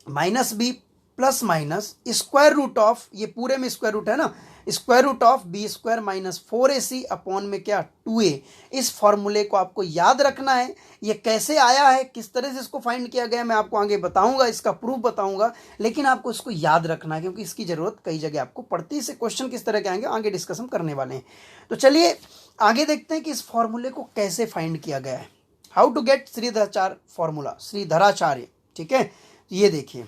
[SPEAKER 1] minus B plus minus square root of, ये पूरे में स्क्वायर रूट है ना, square root of B square minus 4ac upon में क्या 2a। इस फॉर्मूले को आपको याद रखना है। ये कैसे आया है, किस तरह से इसको फाइंड किया गया, मैं आपको आगे बताऊंगा, इसका प्रूफ बताऊंगा, लेकिन आपको इसको याद रखना है क्योंकि इसकी जरूरत कई जगह आपको पड़ती है। इससे क्वेश्चन किस तरह के आएंगे आगे डिस्कस हम करने वाले हैं। तो चलिए आगे देखते हैं कि इस फॉर्मूले को कैसे फाइंड किया गया है। How to get Shridharacharya formula, Shridharacharya. ठीक है, ये देखिए,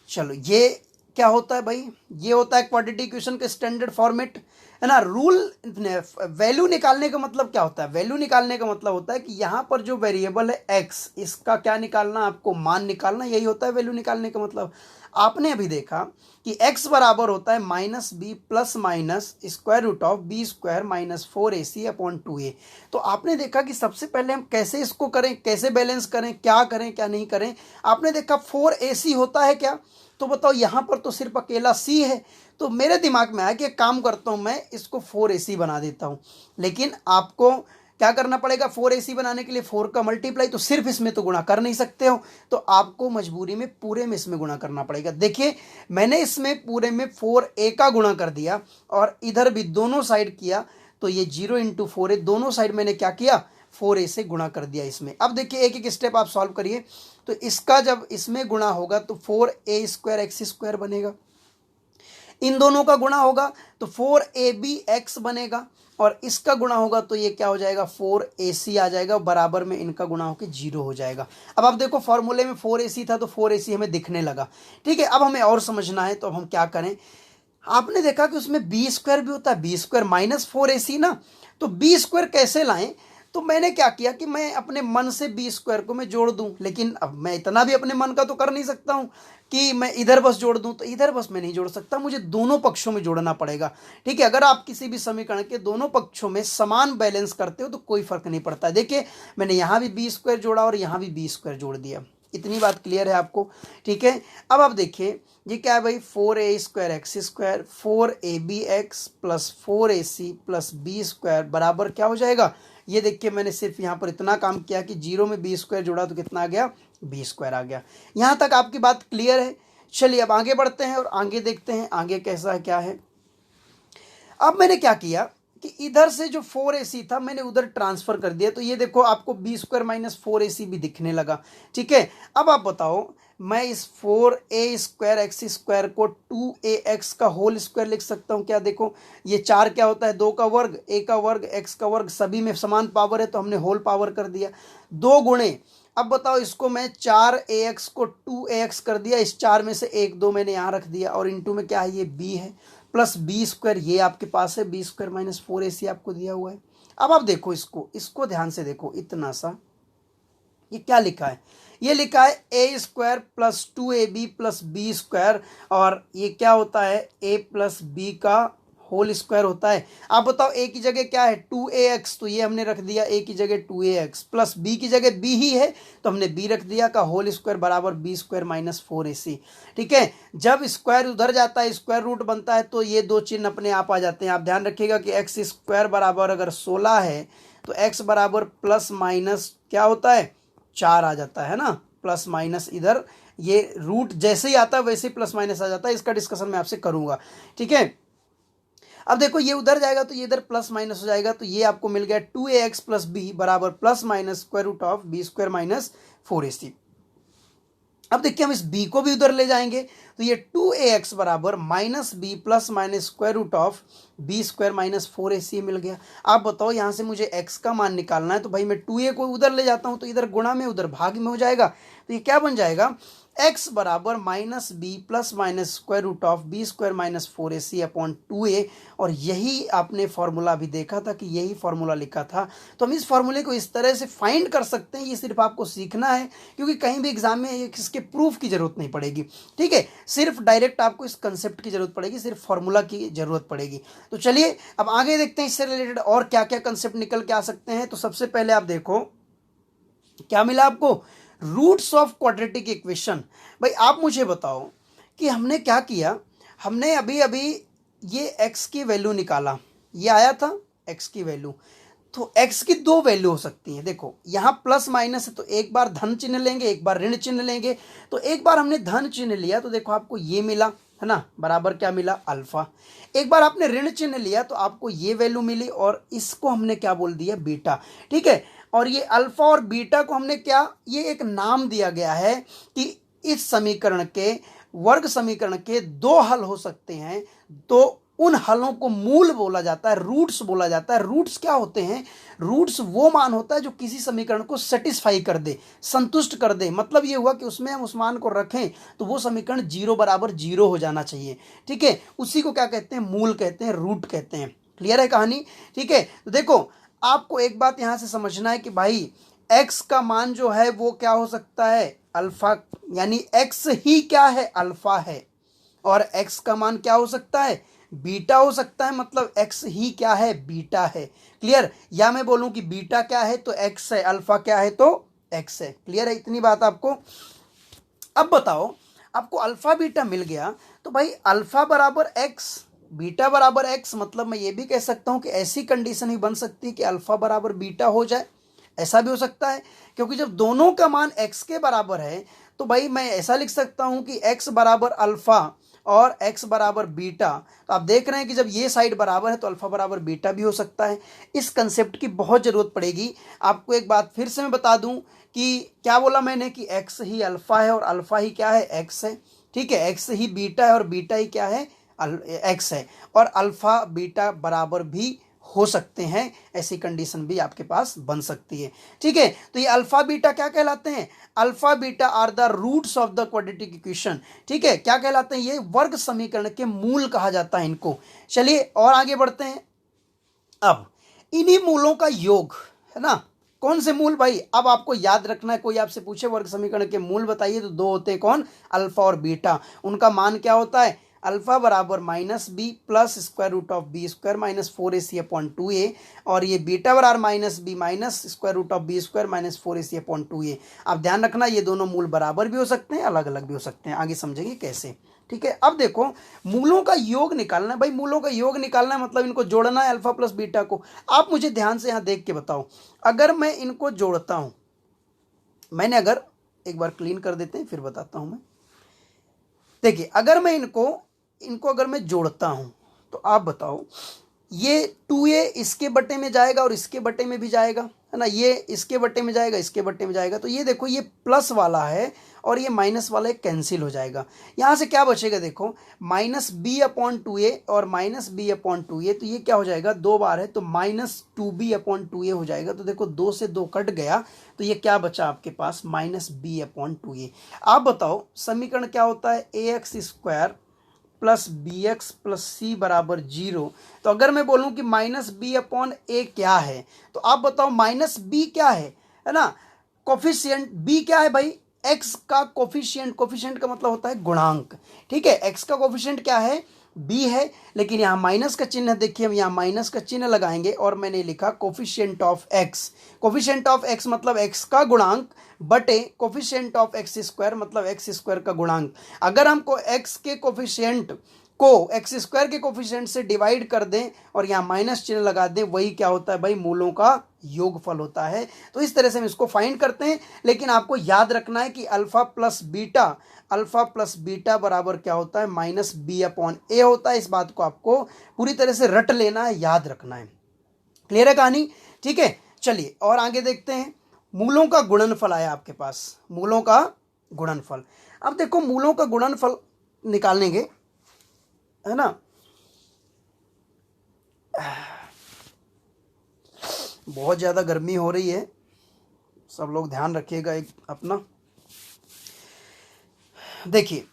[SPEAKER 1] चलो ये क्या होता है भाई, ये होता है क्वाड्रेटिक इक्वेशन के स्टैंडर्ड फॉर्मेट, है ना। रूल, वैल्यू निकालने का मतलब क्या होता है, वैल्यू निकालने का मतलब होता है कि यहां पर जो वेरिएबल है एक्स, इसका क्या निकालना, आपको मान निकालना, यही होता है वैल्यू निकालने का मतलब। आपने अभी देखा कि x बराबर होता है minus B plus minus square root of B square minus 4ac upon 2a। तो आपने देखा कि सबसे पहले हम कैसे इसको करें, कैसे बैलेंस करें, क्या करें क्या नहीं करें। आपने देखा 4ac होता है क्या, तो बताओ यहाँ पर तो सिर्फ अकेला c है। तो मेरे दिमाग में आया कि एक काम करता हूँ, मैं इसको 4ac बना देता हूँ। लेकिन आपको क्या करना पड़ेगा, 4ac बनाने के लिए 4 का मल्टीप्लाई, तो सिर्फ इसमें तो गुणा कर नहीं सकते हो, तो आपको मजबूरी में पूरे में इसमें गुणा करना पड़ेगा। देखिए मैंने इसमें पूरे में 4a का गुणा कर दिया और इधर भी दोनों साइड किया, तो ये 0 इंटू 4a, दोनों साइड मैंने क्या किया, 4a से गुणा कर दिया इसमें। अब देखिए एक एक स्टेप आप सॉल्व करिए, तो इसका जब इसमें गुणा होगा तो 4a स्क्वायर एक्स स्क्वायर बनेगा, इन दोनों का गुणा होगा तो 4ab x बनेगा, और इसका गुणा होगा तो ये क्या हो जाएगा, 4ac आ जाएगा, बराबर में इनका गुणा होकर 0 हो जाएगा। अब आप देखो फॉर्मूले में 4ac था तो 4ac हमें दिखने लगा। ठीक है, अब हमें और समझना है, तो अब हम क्या करें। आपने देखा कि उसमें बी स्क्वायर भी होता है, बी स्क्वायर माइनस 4ac ना, तो बी स्क्वायर कैसे लाएं। तो मैंने क्या किया कि मैं अपने मन से बी स्क्वायर को मैं जोड़ दूं, लेकिन अब मैं इतना भी अपने मन का तो कर नहीं सकता हूं कि मैं इधर बस जोड़ दूं, तो इधर बस मैं नहीं जोड़ सकता, मुझे दोनों पक्षों में जोड़ना पड़ेगा। ठीक है, अगर आप किसी भी समीकरण के दोनों पक्षों में समान बैलेंस करते हो तो कोई फर्क नहीं पड़ता। देखिए मैंने यहाँ भी बी स्क्वायर जोड़ा और यहाँ भी बी स्क्वायर जोड़ दिया, इतनी बात क्लियर है आपको। ठीक है, अब आप देखिए ये क्या है भाई, 4a square X square 4ab X plus 4ac plus B square बराबर क्या हो जाएगा। ये देखिए मैंने सिर्फ यहाँ पर इतना काम किया कि 0 में बी स्क्वायर जोड़ा तो कितना आ गया, बी स्क्वायर आ गया। यहाँ तक आपकी बात क्लियर है। चलिए अब आगे बढ़ते हैं और आगे देखते हैं आगे कैसा है क्या है। अब मैंने क्या किया कि इधर से जो 4ac था मैंने उधर ट्रांसफर कर दिया, तो ये देखो आपको बी स्क्वायर माइनस 4ac भी दिखने लगा। ठीक है, अब आप बताओ, मैं इस 4a स्क्वायर एक्स स्क्वायर को 2ax का होल स्क्वायर लिख सकता हूँ क्या। देखो ये 4 क्या होता है, 2 का वर्ग, a का वर्ग, x का वर्ग, सभी में समान पावर है तो हमने होल पावर कर दिया, 2 गुणे। अब बताओ इसको मैं 4ax को 2ax कर दिया, इस 4 में से 1 2 मैंने यहाँ रख दिया, और इंटू में क्या है, ये b है, प्लस बी स्क्वायर ये आपके पास है, बी स्क्वायर माइनस 4ac आपको दिया हुआ है। अब आप देखो इसको ध्यान से देखो, इतना सा ये क्या लिखा है, ये लिखा है ए square plus 2ab plus B square, और ये क्या होता है, a प्लस बी का होल स्क्वायर होता है। आप बताओ a की जगह क्या है, 2ax, तो ये हमने रख दिया a की जगह 2ax, प्लस b की जगह b ही है तो हमने b रख दिया का होल स्क्वायर बराबर b स्क्वायर माइनस 4ac। ठीक है, जब स्क्वायर उधर जाता है स्क्वायर रूट बनता है तो ये दो चिन्ह अपने आप आ जाते हैं। आप ध्यान रखिएगा कि एक्स स्क्वायर बराबर अगर 16 है तो x बराबर प्लस माइनस क्या होता है, 4 आ जाता है ना, प्लस माइनस इधर ये रूट जैसे ही आता है वैसे ही प्लस माइनस आ जाता है, इसका डिस्कशन मैं आपसे करूंगा। ठीक है, अब देखो ये उधर जाएगा तो ये इधर प्लस माइनस हो जाएगा, तो ये आपको मिल गया 2ax प्लस बी बराबर plus minus square root of B square minus 4ac। अब देखिए हम इस b को भी उधर ले जाएंगे तो ये 2ax बराबर minus B plus minus square root of B square minus 4ac मिल गया। आप बताओ यहाँ से मुझे x का मान निकालना है, तो भाई मैं 2a को उधर ले जाता हूँ तो इधर गुणा में उधर भाग में हो जाएगा, तो ये क्या बन जाएगा, x बराबर minus B plus minus square root of B square minus 4ac upon 2a। और यही आपने फॉर्मूला भी देखा था कि यही फॉर्मूला लिखा था, तो हम इस फॉर्मूले को इस तरह से फाइंड कर सकते हैं। ये सिर्फ आपको सीखना है क्योंकि कहीं भी एग्जाम में इसके प्रूफ की जरूरत नहीं पड़ेगी। ठीक है, सिर्फ डायरेक्ट आपको इस कंसेप्ट की जरूरत पड़ेगी, सिर्फ फॉर्मूला की जरूरत पड़ेगी। तो चलिए अब आगे देखते हैं इससे रिलेटेड और क्या क्या कंसेप्ट निकल के आ सकते हैं। तो सबसे पहले आप देखो क्या मिला आपको? Roots of quadratic equation. भाई आप मुझे बताओ कि हमने क्या किया, हमने अभी अभी ये x की वैल्यू निकाला, ये आया था x की वैल्यू, तो x की दो वैल्यू हो सकती हैं। देखो यहाँ प्लस माइनस है तो एक बार धन चिन्ह लेंगे, एक बार ऋण चिन्ह लेंगे। तो एक बार हमने धन चिन्ह लिया तो देखो आपको ये मिला है ना, बराबर क्या मिला? अल्फा। एक बार आपने ऋण चिन्ह लिया तो आपको ये वैल्यू मिली और इसको हमने क्या बोल दिया? बीटा। ठीक है, और ये अल्फा और बीटा को हमने क्या, ये एक नाम दिया गया है कि इस समीकरण के, वर्ग समीकरण के दो हल हो सकते हैं, तो उन हलों को मूल बोला जाता है, रूट्स बोला जाता है। रूट्स क्या होते हैं? रूट्स वो मान होता है जो किसी समीकरण को सेटिस्फाई कर दे, संतुष्ट कर दे। मतलब ये हुआ कि उसमें हम उस मान को रखें तो वो समीकरण 0 बराबर 0 हो जाना चाहिए। ठीक है, उसी को क्या कहते हैं? मूल कहते हैं, रूट कहते हैं। क्लियर है कहानी? ठीक है, तो देखो आपको एक बात यहां से समझना है कि भाई x का मान जो है वो क्या हो सकता है? अल्फा, यानी x ही क्या है? अल्फा है। और x का मान क्या हो सकता है? बीटा हो सकता है। मतलब x ही क्या है? बीटा है। क्लियर? या मैं बोलूं कि बीटा क्या है तो x है, अल्फा क्या है तो x है। क्लियर है इतनी बात आपको? अब बताओ, आपको अल्फा बीटा मिल गया तो भाई अल्फा बराबर x, बीटा बराबर x, मतलब मैं ये भी कह सकता हूं कि ऐसी कंडीशन ही बन सकती है कि अल्फा बराबर बीटा हो जाए। ऐसा भी हो सकता है, क्योंकि जब दोनों का मान x के बराबर है तो भाई मैं ऐसा लिख सकता हूं कि x बराबर अल्फा और x बराबर बीटा। तो आप देख रहे हैं कि जब ये साइड बराबर है तो अल्फा बराबर बीटा भी हो सकता है। इस कंसेप्ट की बहुत ज़रूरत पड़ेगी आपको। एक बात फिर से मैं बता दूं कि क्या बोला मैंने कि x ही अल्फा है और अल्फा ही क्या है? x है। ठीक है, x ही बीटा है और बीटा ही क्या है? x है। और अल्फा बीटा बराबर भी हो सकते हैं, ऐसी कंडीशन भी आपके पास बन सकती है। ठीक है, तो ये अल्फा बीटा क्या कहलाते हैं? Alpha beta are the roots of the quadratic equation. ठीक है, क्या कहलाते हैं? ये वर्ग समीकरण के मूल कहा जाता है इनको। चलिए और आगे बढ़ते हैं। अब इन्हीं मूलों का योग है ना, कौन से मूल भाई? अब आपको याद रखना है, कोई आपसे पूछे वर्ग समीकरण के मूल बताइए तो दो होते हैं, कौन? अल्फा और बीटा। उनका मान क्या होता है? अल्फा बराबर minus B plus square root of B square minus 4ac upon 2a, और ये बीटा बराबर minus B minus square root of B square minus 4ac upon 2a। आप ध्यान रखना ये दोनों मूल बराबर भी हो सकते हैं, अलग अलग भी हो सकते हैं, आगे समझेंगे कैसे। ठीक है, अब देखो मूलों का योग निकालना है। भाई मूलों का योग निकालना है मतलब इनको जोड़ना है, अल्फा प्लस बीटा को। आप मुझे ध्यान से यहां देख के बताओ, अगर मैं इनको जोड़ता हूं, मैंने अगर एक बार क्लीन कर देते हैं फिर बताता हूं मैं। देखिए अगर मैं इनको इनको अगर मैं जोड़ता हूं तो आप बताओ, ये 2a इसके बटे में जाएगा और इसके बटे में भी जाएगा है ना, ये इसके बटे में जाएगा, इसके बटे में जाएगा। तो ये देखो ये प्लस वाला है और ये माइनस वाला कैंसिल हो जाएगा। यहाँ से क्या बचेगा? देखो माइनस बी अपॉन 2a और माइनस बी अपॉन 2a, तो ये क्या हो जाएगा? दो बार है तो माइनस 2b अपॉन 2a हो जाएगा। तो देखो दो से दो कट गया तो ये क्या बचा आपके पास? Minus B upon 2a। आप बताओ समीकरण क्या होता है? ax square plus B x plus c बराबर 0। तो अगर मैं बोलूं कि माइनस बी अपॉन ए क्या है तो आप बताओ माइनस बी क्या है ना? कोफिशिएंट। बी क्या है भाई? एक्स का कोफिशिएंट। कोफिशिएंट का मतलब होता है गुणांक। ठीक है, एक्स का कोफिशिएंट क्या है? बी है। लेकिन यहाँ माइनस का चिन्ह देखिए, हम यहाँ माइनस का चिन्ह लगाएंगे और मैंने लिखा coefficient of x. Coefficient of x मतलब एक्स का गुणांक बटे कोफिशिएंट ऑफ एक्स स्क्वायर मतलब एक्स स्क्वायर का गुणांक। अगर हमको एक्स के कोफिशिएंट को एक्स स्क्वायर के कोफिशिएंट से डिवाइड कर दें और यहाँ माइनस चिन्ह लगा दें, वही क्या होता है भाई? मूलों का योगफल होता है। तो इस तरह से हम इसको फाइंड करते हैं। लेकिन आपको याद रखना है कि अल्फा प्लस बीटा बराबर क्या होता है? माइनस बी अपॉन ए होता है। इस बात को आपको पूरी तरह से रट लेना है, याद रखना है। क्लियर है कहानी? ठीक है, चलिए और आगे देखते हैं। मूलों का गुणनफल आया आपके पास, मूलों का गुणनफल। अब देखो मूलों का गुणनफल निकालेंगे है ना। बहुत ज़्यादा गर्मी हो रही है, सब लोग ध्यान रखिएगा एक अपना। देखिए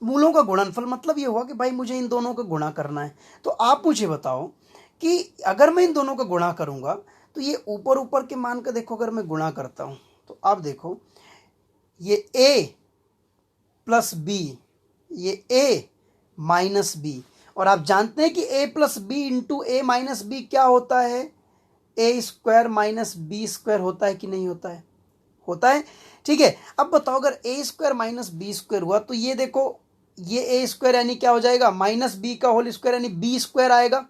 [SPEAKER 1] मूलों का गुणनफल मतलब ये हुआ कि भाई मुझे इन दोनों का गुणा करना है। तो आप मुझे बताओ कि अगर मैं इन दोनों का गुणा करूंगा तो ये ऊपर ऊपर के मान का देखो, अगर मैं गुणा करता हूं तो आप देखो ये a प्लस बी, ये a माइनस बी, और आप जानते हैं कि a plus B into A minus B क्या होता है? ए स्क्वायर माइनस बी स्क्वायर होता है कि नहीं होता है? होता है। ठीक है, अब बताओ अगर ए स्क्वायर माइनस बी स्क्वायर हुआ तो ये देखो, ये ए स्क्वायर यानी क्या हो जाएगा, माइनस बी का होल स्क्वायर यानी बी स्क्वायर आएगा।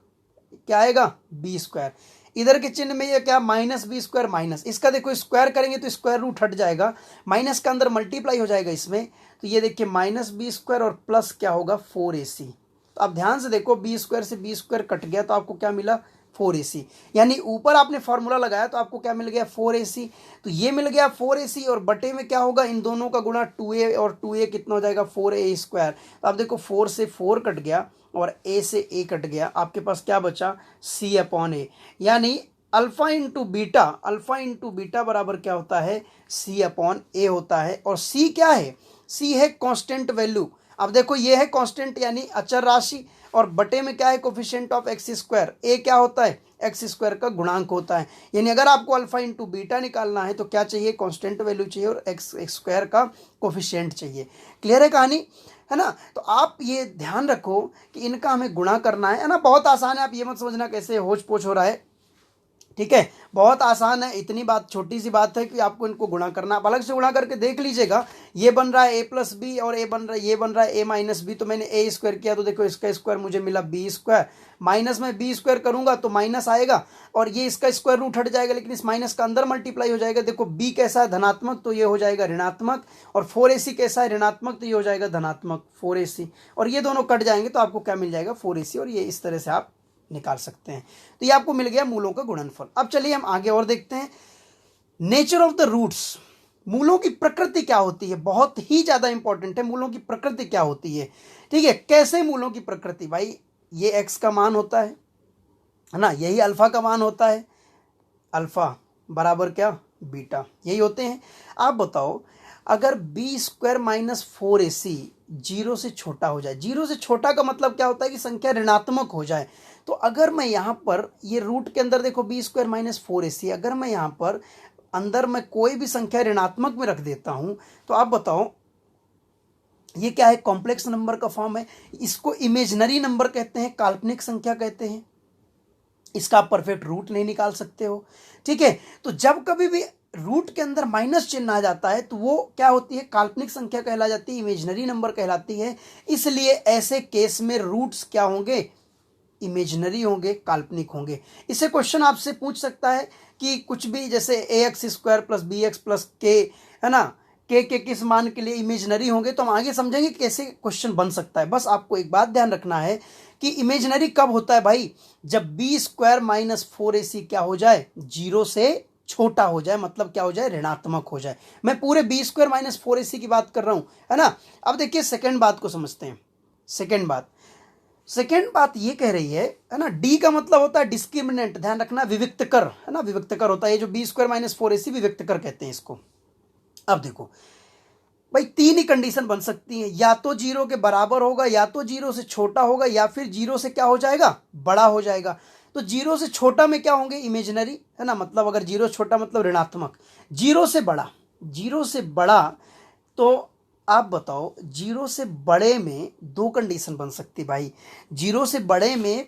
[SPEAKER 1] क्या आएगा, बी स्क्वायर। इधर के चिन्ह में ये क्या, माइनस बी स्क्वायर माइनस, इसका देखो स्क्वायर करेंगे तो स्क्वायर रूट हट जाएगा, माइनस का अंदर मल्टीप्लाई हो जाएगा इसमें, तो ये देखिए माइनस बी स्क्वायर और प्लस क्या होगा 4ac। तो आप ध्यान से देखो, बी स्क्वायर से बी स्क्वायर कट गया तो आपको क्या मिला 4ac, यानी ऊपर आपने फॉर्मूला लगाया तो आपको क्या मिल गया 4ac। तो ये मिल गया 4ac और बटे में क्या होगा, इन दोनों का गुणा 2a और 2a कितना हो जाएगा 4a स्क्वायर। तो आप देखो 4 से 4 कट गया और a से a कट गया, आपके पास क्या बचा c/a, यानी अल्फा इंटू बीटा बराबर क्या होता है c/a होता है। और c क्या है, c है कांस्टेंट वैल्यू। अब देखो ये है कांस्टेंट यानी अचर राशि, और बटे में क्या है coefficient of x square, a क्या होता है एक्स स्क्वायर का गुणांक होता है। यानी अगर आपको अल्फा इंटू बीटा निकालना है तो क्या चाहिए, कांस्टेंट वैल्यू चाहिए और एक्स स्क्वायर का कोफिशिएंट चाहिए। क्लियर है कहानी, है ना। तो आप ये ध्यान रखो कि इनका हमें गुणा करना है ना, बहुत आसान है, आप ये मत समझना कैसे होच पोच हो रहा है। ठीक है, बहुत आसान है, इतनी बात छोटी सी बात है कि आपको इनको गुणा करना, आप अलग से गुणा करके देख लीजिएगा। ये बन रहा है a प्लस बी और ये बन रहा है a माइनस बी, तो मैंने a स्क्वायर किया तो देखो इसका स्क्वायर मुझे मिला b स्क्वायर, माइनस में b स्क्वायर करूंगा तो माइनस आएगा और ये इसका स्क्वायर रूट हट जाएगा, लेकिन इस माइनस का अंदर मल्टीप्लाई हो जाएगा। देखो b कैसा है धनात्मक तो ये हो जाएगा ऋणात्मक, और 4ac कैसा है ऋणात्मक तो ये हो जाएगा धनात्मक 4ac, और ये दोनों कट जाएंगे तो आपको क्या मिल जाएगा 4ac, और ये इस तरह से आप निकाल सकते हैं। तो ये आपको मिल गया मूलों का गुणनफल। अब चलिए हम आगे और देखते हैं, नेचर ऑफ द रूट्स, मूलों की प्रकृति क्या होती है, बहुत ही ज्यादा इंपॉर्टेंट है, मूलों की प्रकृति क्या होती है। ठीक है, कैसे मूलों की प्रकृति, भाई ये एक्स का मान होता है ना, यही अल्फा का मान होता है, अल्फा बराबर क्या बीटा, यही होते हैं। आप बताओ अगर बी स्क्वायर माइनस 4ac 0 से छोटा हो जाए, 0 से छोटा का मतलब क्या होता है कि संख्या ऋणात्मक हो जाए, तो अगर मैं यहाँ पर ये रूट के अंदर देखो बी स्क्वायर माइनस 4ac, अगर मैं यहाँ पर अंदर में कोई भी संख्या ऋणात्मक में रख देता हूँ तो आप बताओ ये क्या है, कॉम्प्लेक्स नंबर का फॉर्म है, इसको इमेजिनरी नंबर कहते हैं, काल्पनिक संख्या कहते हैं, इसका आप परफेक्ट रूट नहीं निकाल सकते हो। ठीक है, तो जब कभी भी रूट के अंदर माइनस चिन्ह आ जाता है तो वो क्या होती है, काल्पनिक संख्या कहला जाती है, इमेजिनरी नंबर कहलाती है। इसलिए ऐसे केस में रूट्स क्या होंगे, इमेजिनरी होंगे, काल्पनिक होंगे। इससे क्वेश्चन आपसे पूछ सकता है कि कुछ भी, जैसे ax square plus B x plus K, है ना, के किस मान के लिए इमेजिनरी होंगे, तो हम आगे समझेंगे कैसे क्वेश्चन बन सकता है। बस आपको एक बात ध्यान रखना है कि इमेजिनरी कब होता है भाई, जब बी स्क्वायर माइनस 4ac क्या हो जाए, 0 से छोटा हो जाए, मतलब क्या हो जाए, ऋणात्मक हो जाए। मैं पूरे बी स्क्वायर माइनस 4ac की बात कर रहा हूं, है ना। अब देखिए सेकेंड बात को समझते हैं। सेकेंड बात ये कह रही है ना, डी का मतलब होता है डिस्क्रिमिनेंट, ध्यान रखना, विविक्त कर, है ना, विविक्त कर होता है, जो बी स्क्वायर माइनस 4ac विविक्त कर कहते हैं इसको। अब देखो भाई तीन ही कंडीशन बन सकती है, या तो 0 के बराबर होगा, या तो 0 से छोटा होगा, या फिर 0 से क्या हो जाएगा, बड़ा हो जाएगा। तो 0 से छोटा में क्या होंगे, इमेजिनरी, है ना, मतलब अगर 0 छोटा मतलब ऋणात्मक, 0 से बड़ा, तो आप बताओ 0 से बड़े में दो कंडीशन बन सकती भाई। 0 से बड़े में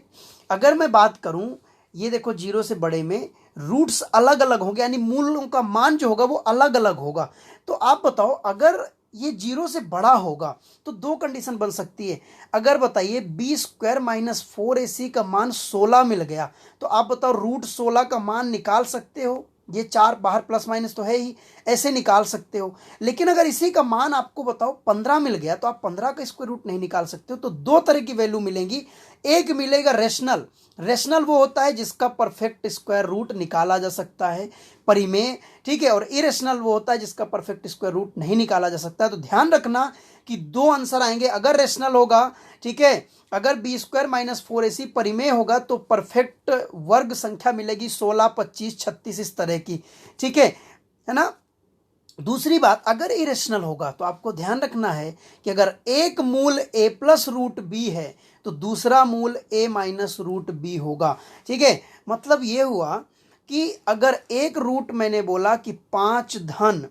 [SPEAKER 1] अगर मैं बात करूं, ये देखो 0 से बड़े में रूट्स अलग अलग होंगे, यानी मूलों का मान जो होगा वो अलग अलग होगा। तो आप बताओ अगर ये 0 से बड़ा होगा तो दो कंडीशन बन सकती है। अगर बताइए बी स्क्वायर माइनस 4ac का मान 16 मिल गया, तो आप बताओ रूट 16 का मान निकाल सकते हो, ये 4 बाहर प्लस माइनस तो है ही, ऐसे निकाल सकते हो। लेकिन अगर इसी का मान आपको बताओ 15 मिल गया तो आप 15 का स्क्वायर रूट नहीं निकाल सकते हो। तो दो तरह की वैल्यू मिलेंगी, एक मिलेगा रेशनल वो होता है जिसका परफेक्ट स्क्वायर रूट निकाला जा सकता है, परिमेय, ठीक है, और इरेशनल वो होता है जिसका परफेक्ट स्क्वायर रूट नहीं निकाला जा सकता है। तो ध्यान रखना कि दो आंसर आएंगे, अगर रेशनल होगा, ठीक है, अगर बी स्क्वायर माइनस 4ac परिमेय होगा तो परफेक्ट वर्ग संख्या मिलेगी 16, 25, 36 इस तरह की, ठीक है ना। दूसरी बात, अगर इरेशनल होगा तो आपको ध्यान रखना है कि अगर एक मूल a प्लस रूट बी है तो दूसरा मूल a माइनस रूट बी होगा, ठीक है। मतलब ये हुआ कि अगर एक रूट मैंने बोला कि 5 धन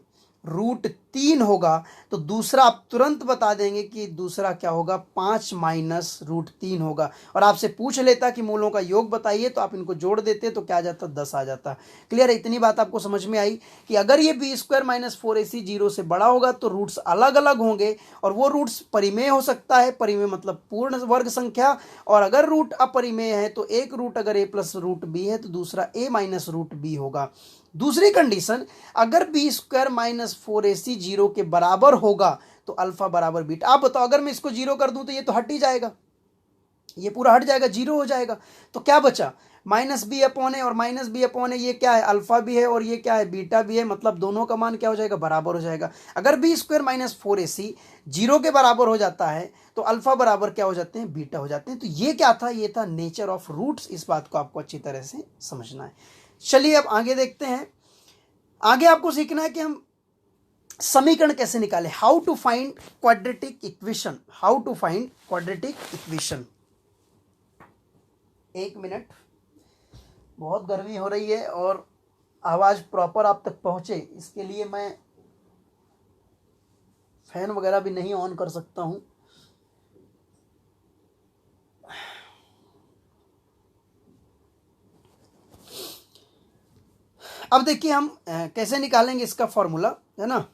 [SPEAKER 1] √3 होगा तो दूसरा आप तुरंत बता देंगे कि दूसरा क्या होगा, 5 माइनस √3 होगा। और आपसे पूछ लेता कि मूलों का योग बताइए तो आप इनको जोड़ देते तो क्या आ जाता, 10 आ जाता। क्लियर है? इतनी बात आपको समझ में आई कि अगर ये b² - 4ac 0 से बड़ा होगा तो रूट्स अलग अलग होंगे और वो रूट्स परिमेय हो सकता है, परिमेय मतलब पूर्ण वर्ग संख्या, और अगर रूट अपरिमेय है तो एक रूट अगर a + √b है तो दूसरा a - √b होगा। दूसरी कंडीशन, अगर b² - 4ac 0 के बराबर होगा तो अल्फा बराबर बीटा। आप बताओ, अगर मैं इसको 0 कर दूं तो ये तो हट ही जाएगा, ये पूरा हट जाएगा, 0 हो जाएगा। तो क्या बचा, -b/a, और -b/a ये क्या है, अल्फा भी है और ये क्या है, बीटा भी है, मतलब दोनों का मान क्या हो जाएगा, बराबर हो जाएगा। अगर b² - 4ac 0 के बराबर हो जाता है तो अल्फा बराबर क्या हो जाते हैं, बीटा हो जाते हैं। तो ये क्या था, ये था नेचर ऑफ रूट्स। इस बात को आपको अच्छी तरह से समझना है। चलिए अब आगे देखते हैं। आगे आपको सीखना है कि हम समीकरण कैसे निकालें, how to find quadratic equation, how to find quadratic equation. 1 minute, बहुत गर्मी हो रही है और आवाज प्रॉपर आप तक पहुंचे इसके लिए मैं फैन वगैरह भी नहीं ऑन कर सकता हूं। अब देखिए हम कैसे निकालेंगे इसका फॉर्मूला, है ना,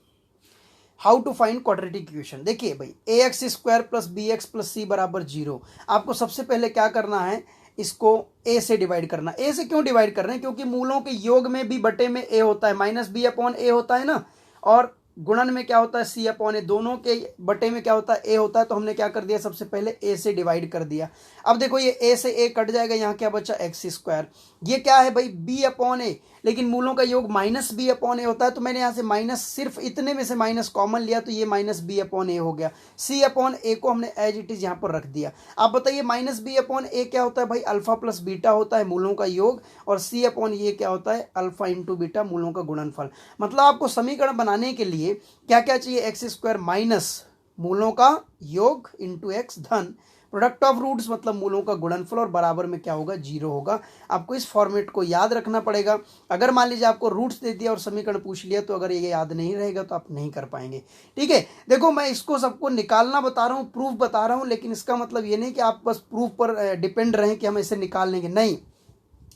[SPEAKER 1] how to find quadratic equation. देखिए भाई, ax² + bx + c = 0। आपको सबसे पहले क्या करना है, इसको a से डिवाइड करना। a से क्यों डिवाइड कर रहे हैं, क्योंकि मूलों के योग में भी बटे में a होता है, -b/a होता है ना, और गुणन में क्या होता है, c/a, दोनों के बटे में क्या होता है, a होता है। तो हमने क्या कर दिया, सबसे पहले a से डिवाइड कर दिया। अब देखो ये a से a कट जाएगा, यहाँ क्या बचा, x²। ये क्या है भाई, b/a, लेकिन मूलों का योग -b/a होता है, तो मैंने यहाँ से माइनस, सिर्फ इतने में से माइनस कॉमन लिया तो ये -b/a हो गया। c/a को हमने एज इट इज यहाँ पर रख दिया। आप बताइए -b/a क्या होता है भाई, अल्फा प्लस बीटा होता है मूलों का योग, और c/ये क्या होता है, अल्फा इंटू बीटा मूलों का गुणनफल। मतलब आपको समीकरण बनाने के लिए क्या क्या चाहिए, x² माइनस मूलों का योग इंटू x धन प्रोडक्ट ऑफ रूट्स मतलब मूलों का गुणनफल, और बराबर में क्या होगा, 0 होगा। आपको इस फॉर्मेट को याद रखना पड़ेगा। अगर मान लीजिए आपको रूट्स दे दिया और समीकरण पूछ लिया तो अगर ये याद नहीं रहेगा तो आप नहीं कर पाएंगे। ठीक है, देखो मैं इसको सबको निकालना बता रहा हूँ, प्रूफ बता रहा हूँ, लेकिन इसका मतलब ये नहीं कि आप बस प्रूफ पर डिपेंड रहें कि हम इसे निकाल लेंगे, नहीं,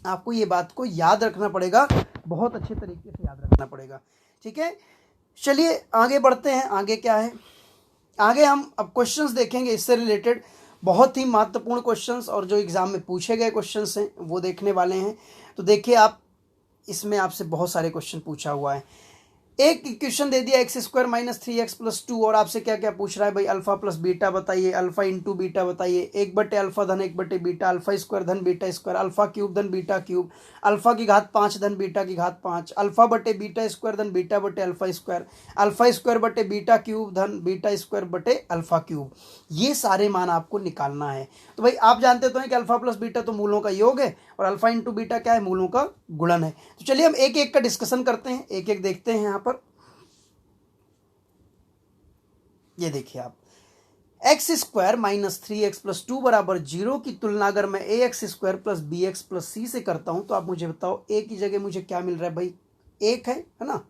[SPEAKER 1] आपको ये बात को याद रखना पड़ेगा, बहुत अच्छे तरीके से याद रखना पड़ेगा। ठीक है, चलिए आगे बढ़ते हैं। आगे क्या है, आगे हम अब क्वेश्चंस देखेंगे इससे रिलेटेड, बहुत ही महत्वपूर्ण क्वेश्चंस, और जो एग्जाम में पूछे गए क्वेश्चंस हैं वो देखने वाले हैं। तो देखिए आप, इसमें आपसे बहुत सारे क्वेश्चन पूछा हुआ है। एक इक्वेशन दे दिया, x² - 3x + 2, और आपसे क्या क्या पूछ रहा है भाई, अल्फा प्लस बीटा बताइए, अल्फा इंटू बीटा बताइए, 1/अल्फा धन 1/बीटा, अल्फा² धन बीटा², अल्फा³ धन बीटा³, अल्फा की घात 5 धन बीटा की घात 5, अल्फा/बीटा² धन बीटा/अल्फा², अल्फा² धन बीटा²/अल्फा³। ये सारे मान आपको निकालना है। तो भाई आप जानते तो हैं कि अल्फा प्लस बीटा तो मूलों का योग है और अल्फा इंटू बीटा क्या है, मूलों का गुणन है। तो चलिए हम एक एक का डिस्कशन करते हैं, एक एक देखते हैं। यहां पर ये देखिए आप, x² - 3x + 2 = 0 की तुलना अगर मैं ax² + bx + c से करता हूं तो आप मुझे बताओ, a की जगह मुझे क्या मिल रहा है भाई, 1 है ना।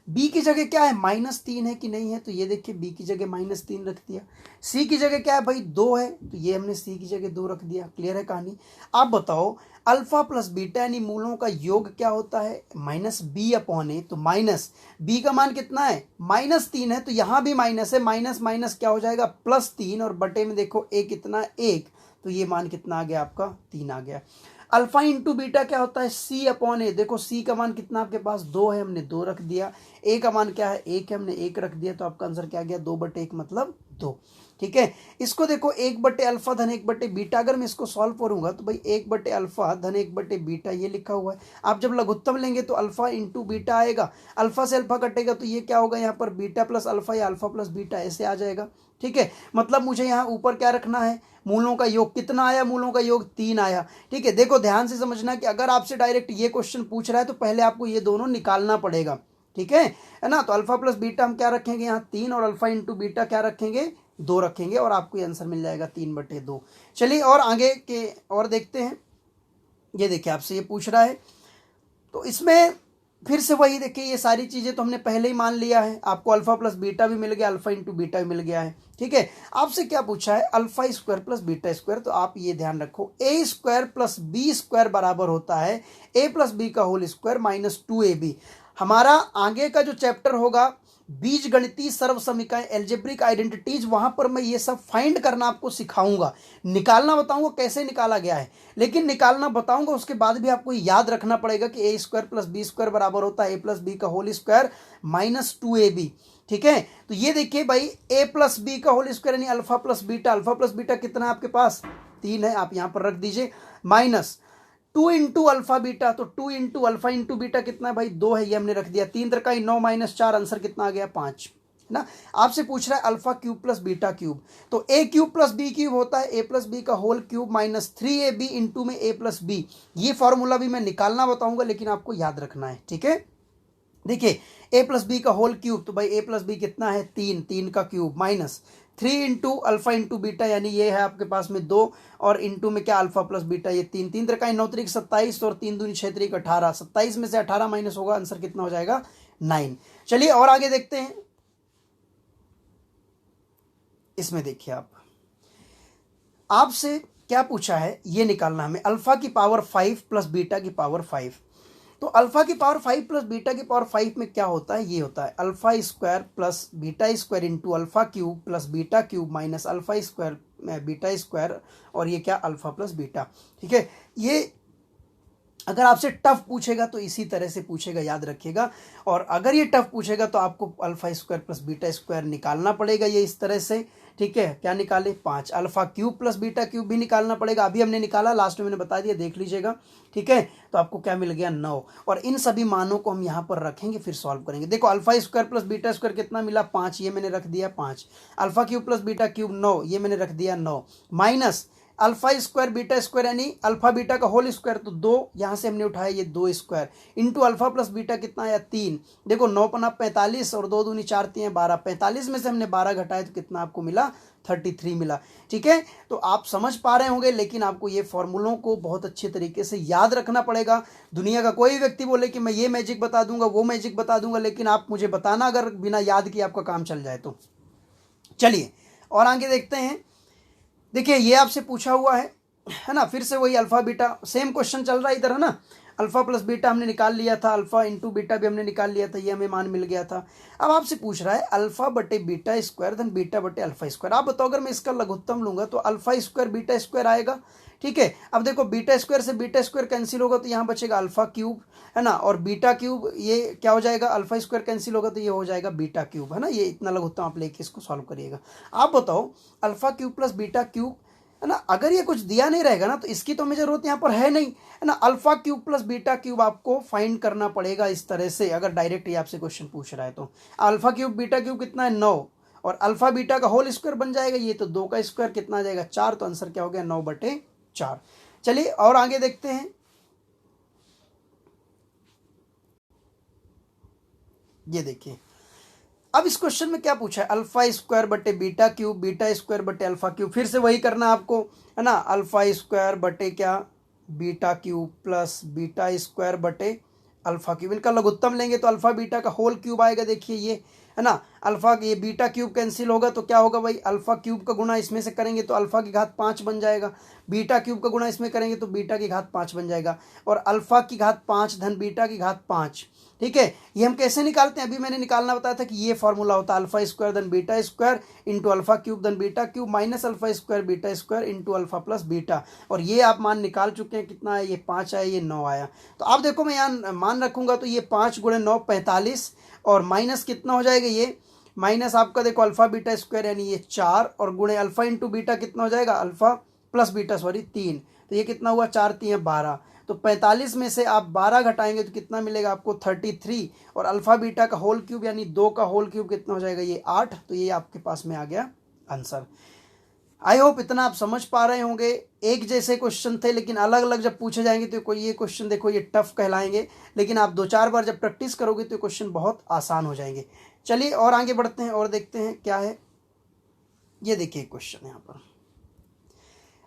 [SPEAKER 1] b की जगह क्या है, -3 है कि नहीं है, तो ये देखिए b की जगह -3 रख दिया। c की जगह क्या है भाई, 2 है, तो ये हमने c की जगह 2 रख दिया। क्लियर है कहानी। आप बताओ, अल्फा प्लस बीटा यानी मूलों का योग क्या होता है, -b/a, तो माइनस b का मान कितना है, -3 है, तो यहां भी माइनस है, माइनस माइनस क्या हो जाएगा, +3, और बटे में देखो a कितना, 1, तो ये मान कितना आ गया आपका, 3 आ गया। अल्फा इंटू बीटा क्या होता है, c/a, देखो c का मान कितना आपके पास, 2 है, हमने 2 रख दिया। a का मान क्या है, 1 है, हमने 1 रख दिया, तो आपका आंसर क्या गया, 2/1 मतलब 2। ठीक है, इसको देखो 1/अल्फा धन 1/बीटा, अगर मैं इसको सॉल्व करूंगा तो भाई 1/अल्फा धन 1/बीटा ये लिखा हुआ है। आप जब लघुत्तम लेंगे तो अल्फा इंटू बीटा आएगा, अल्फा से अल्फा कटेगा तो ये क्या होगा, यहाँ पर बीटा प्लस अल्फा या अल्फा प्लस बीटा ऐसे आ जाएगा। ठीक है, मतलब मुझे यहाँ ऊपर क्या रखना है, मूलों का योग कितना आया, मूलों का योग 3 आया। ठीक है, देखो ध्यान से समझना कि अगर आपसे डायरेक्ट ये क्वेश्चन पूछ रहा है तो पहले आपको ये दोनों निकालना पड़ेगा। ठीक है ना। तो अल्फा प्लस बीटा हम क्या रखेंगे यहाँ, 3, और अल्फा इंटू बीटा क्या रखेंगे, 2 रखेंगे, और आपको ये आंसर मिल जाएगा 3/2। चलिए और आगे के और देखते हैं। ये देखिए आपसे ये पूछ रहा है, तो इसमें फिर से वही देखिए, ये सारी चीज़ें तो हमने पहले ही मान लिया है, आपको अल्फा प्लस बीटा भी मिल गया, अल्फा इंटू बीटा भी मिल गया है। ठीक है, आपसे क्या पूछा है, alpha square plus beta square. तो आप ये ध्यान रखो, ए स्क्वायर प्लस बी स्क्वायर बराबर होता है ए प्लस बी का होल स्क्वायर माइनस 2ab। हमारा आगे का जो चैप्टर होगा बीज गणितीय सर्व समीकरण एल्जेब्रिक आइडेंटिटीज, वहां पर मैं ये सब फाइंड करना आपको सिखाऊंगा, निकालना बताऊंगा कैसे निकाला गया है, लेकिन निकालना बताऊंगा उसके बाद भी आपको याद रखना पड़ेगा कि ए स्क्वायर प्लस बी स्क्वायर बराबर होता है ए प्लस बी का होल स्क्वायर माइनस 2ab। ठीक है, तो ये देखिए भाई, ए प्लस बी का होल स्क्वायर यानी alpha plus beta, alpha plus beta कितना है आपके पास 3 है, आप यहां पर रख दीजिए, माइनस 2 इंटू अल्फा बीटा, तो 2 इंटू अल्फा इंटू बीटा कितना है भाई 2 है, ये हमने रख दिया, 3 3 9 माइनस 4, आंसर कितना आ गया 5 ना। आपसे पूछ रहा है alpha cube plus beta cube, तो a cube plus b cube होता है ए प्लस बी का whole cube minus 3ab into में ए प्लस बी। ये फॉर्मूला भी मैं निकालना बताऊंगा, लेकिन आपको याद रखना है। ठीक है, देखिए ए प्लस बी का होल क्यूब, तो भाई ए प्लस बी कितना है 3, 3 का cube minus 3 into alpha into beta, यानी ये है आपके पास में 2, और इंटू में क्या अल्फा प्लस बीटा, ये 3, 3 त्रिका 9 त्रिक 27 और 3 दूनी 6 त्रिक 18, 27 में से 18 माइनस होगा, आंसर कितना हो जाएगा 9। चलिए और आगे देखते हैं, इसमें देखिए आपसे क्या पूछा है, ये निकालना हमें, अल्फा की पावर 5 प्लस बीटा की पावर 5। तो अल्फा की पावर 5 प्लस बीटा की पावर 5 में क्या होता है, ये होता है alpha square plus beta square into alpha cube plus beta cube minus alpha square beta square, और ये क्या अल्फा प्लस बीटा। ठीक है, ये अगर आपसे टफ पूछेगा तो इसी तरह से पूछेगा, याद रखिएगा, और अगर ये टफ पूछेगा तो आपको alpha square plus beta square निकालना पड़ेगा, ये इस तरह से। ठीक है, क्या निकाले 5, alpha cube plus beta cube भी निकालना पड़ेगा, अभी हमने निकाला, लास्ट में मैंने बता दिया, देख लीजिएगा। ठीक है, तो आपको क्या मिल गया 9, और इन सभी मानों को हम यहाँ पर रखेंगे, फिर सॉल्व करेंगे। देखो alpha square plus beta square कितना मिला 5, ये मैंने रख दिया 5, alpha cube plus beta cube 9, ये मैंने रख दिया 9, minus alpha square beta square यानी अल्फा बीटा का होल स्क्वायर, तो 2 यहां से हमने उठाया, ये 2 square into alpha plus beta कितना आया 3। देखो 9 पना 45 और 2 दूनी 4 3 12, 45 में से हमने 12 घटाया तो कितना आपको मिला 33 मिला। ठीक है, तो आप समझ पा रहे होंगे, लेकिन आपको ये फॉर्मूलों को बहुत अच्छे तरीके से याद रखना पड़ेगा। दुनिया का कोई व्यक्ति बोले कि मैं ये मैजिक बता दूंगा वो मैजिक बता दूंगा, लेकिन आप मुझे बताना अगर बिना याद किए आपका काम चल जाए तो। चलिए और आगे देखते हैं, देखिए ये आपसे पूछा हुआ है ना, फिर से वही अल्फा बीटा सेम क्वेश्चन चल रहा है इधर, है ना। अल्फा प्लस बीटा हमने निकाल लिया था, अल्फा इंटू बीटा भी हमने निकाल लिया था, ये हमें मान मिल गया था। अब आपसे पूछ रहा है अल्फा बटे बीटा स्क्वायर धन बीटा बटे अल्फा स्क्वायर। आप बताओ अगर मैं इसका लघुत्तम लूंगा तो अल्फा स्क्वायर बीटा स्क्वायर आएगा। ठीक है, अब देखो बीटा स्क्वायर से बीटा स्क्वायर कैंसिल होगा तो यहाँ बचेगा अल्फा क्यूब, है ना, और बीटा क्यूब ये क्या हो जाएगा, अल्फा स्क्वायर कैंसिल होगा तो ये हो जाएगा बीटा क्यूब, है ना। ये इतना लघुत्तम आप लेके इसको सॉल्व करिएगा। आप बताओ alpha cube plus beta cube, है ना, अगर ये कुछ दिया नहीं रहेगा ना तो इसकी तो हमें जरूरत यहाँ पर है नहीं, है ना। Alpha cube plus beta cube आपको फाइंड करना पड़ेगा इस तरह से, अगर डायरेक्ट ये आपसे क्वेश्चन पूछ रहा है तो। अल्फा क्यूब बीटा क्यूब कितना है 9, और अल्फा बीटा का होल स्क्वायर बन जाएगा, ये तो 2 का स्क्वायर कितना आ जाएगा 4, तो आंसर क्या हो गया 9/4। चलिए और आगे देखते हैं, ये देखिए अब इस क्वेश्चन में क्या पूछा है, अल्फा स्क्वायर बटे बीटा क्यूब बीटा स्क्वायर बटे अल्फा क्यूब। फिर से वही करना आपको, है ना, अल्फा स्क्वायर बटे क्या beta cube plus beta square बटे अल्फा क्यूब। इनका लघुत्तम लेंगे तो अल्फा बीटा का होल क्यूब आएगा, देखिए ये, है ना। अल्फा ये बीटा क्यूब कैंसिल होगा तो क्या होगा भाई, अल्फा क्यूब का गुणा इसमें से करेंगे तो अल्फा की घात 5 बन जाएगा, बीटा क्यूब का गुणा इसमें करेंगे तो बीटा की घात 5 बन जाएगा, और अल्फा की घात 5 धन बीटा की घात 5। ठीक है, ये हम कैसे निकालते हैं, अभी मैंने निकालना बताया था कि ये फॉर्मूला होता है अल्फा स्क्वायर धन beta square into alpha cube धन beta cube minus alpha square beta square into alpha plus beta, और ये आप मान निकाल चुके हैं, कितना है ये 5 आया, ये 9 आया। तो आप देखो मैं यहाँ मान रखूंगा तो ये 5 गुणे 9 45, और माइनस कितना हो जाएगा, ये माइनस आपका देखो अल्फा बीटा स्क्वायर यानी ये 4, और गुणे अल्फा इंटू बीटा कितना हो जाएगा, अल्फा प्लस बीटा 3, तो ये कितना हुआ 4 3 12, तो 45 में से आप 12 घटाएंगे तो कितना मिलेगा आपको 33, और अल्फा बीटा का होल क्यूब यानी 2 का होल क्यूब कितना हो जाएगा, ये 8, तो ये आपके पास में आ गया आंसर। आई होप इतना आप समझ पा रहे होंगे। एक जैसे क्वेश्चन थे लेकिन अलग अलग जब पूछे जाएंगे तो कोई ये क्वेश्चन देखो ये टफ कहलाएंगे, लेकिन आप 2-4 बार जब प्रैक्टिस करोगे तो क्वेश्चन बहुत आसान हो जाएंगे। चलिए और आगे बढ़ते हैं और देखते हैं क्या है, ये देखिए क्वेश्चन यहाँ पर।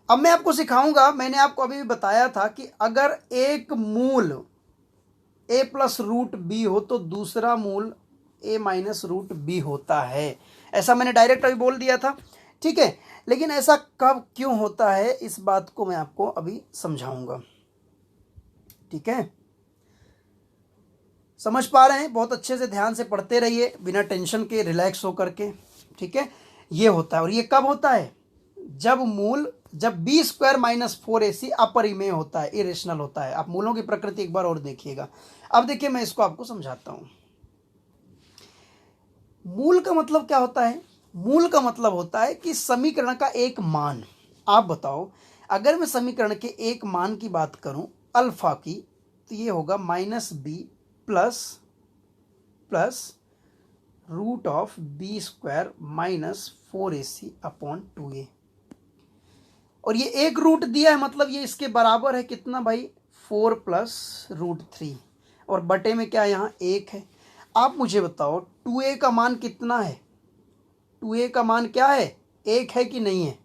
[SPEAKER 1] अब मैं आपको सिखाऊंगा, मैंने आपको अभी भी बताया था कि अगर एक मूल ए प्लस रूट बी हो तो दूसरा मूल ए माइनस रूट बी होता है। ऐसा मैंने डायरेक्ट अभी बोल दिया था, ठीक है। लेकिन ऐसा कब क्यों होता है इस बात को मैं आपको अभी समझाऊंगा, ठीक है। समझ पा रहे हैं? बहुत अच्छे से ध्यान से पढ़ते रहिए, बिना टेंशन के, रिलैक्स होकर के, ठीक है। ये होता है, और ये कब होता है? जब बी स्क्वायर माइनस 4ac अपरिमेय होता है, इरेशनल होता है। आप मूलों की प्रकृति एक बार और देखिएगा। अब देखिए मैं इसको आपको समझाता हूं। मूल का मतलब क्या होता है? मूल का मतलब होता है कि समीकरण का एक मान। आप बताओ, अगर मैं समीकरण के एक मान की बात करूं अल्फा की, तो ये होगा minus B plus root of B square minus 4ac upon 2a। और ये एक रूट दिया है, मतलब ये इसके बराबर है कितना भाई? 4 प्लस रूट 3, और बटे में क्या यहाँ 1 है। आप मुझे बताओ 2a का मान कितना है? 2a का मान क्या है? 1 है कि नहीं है?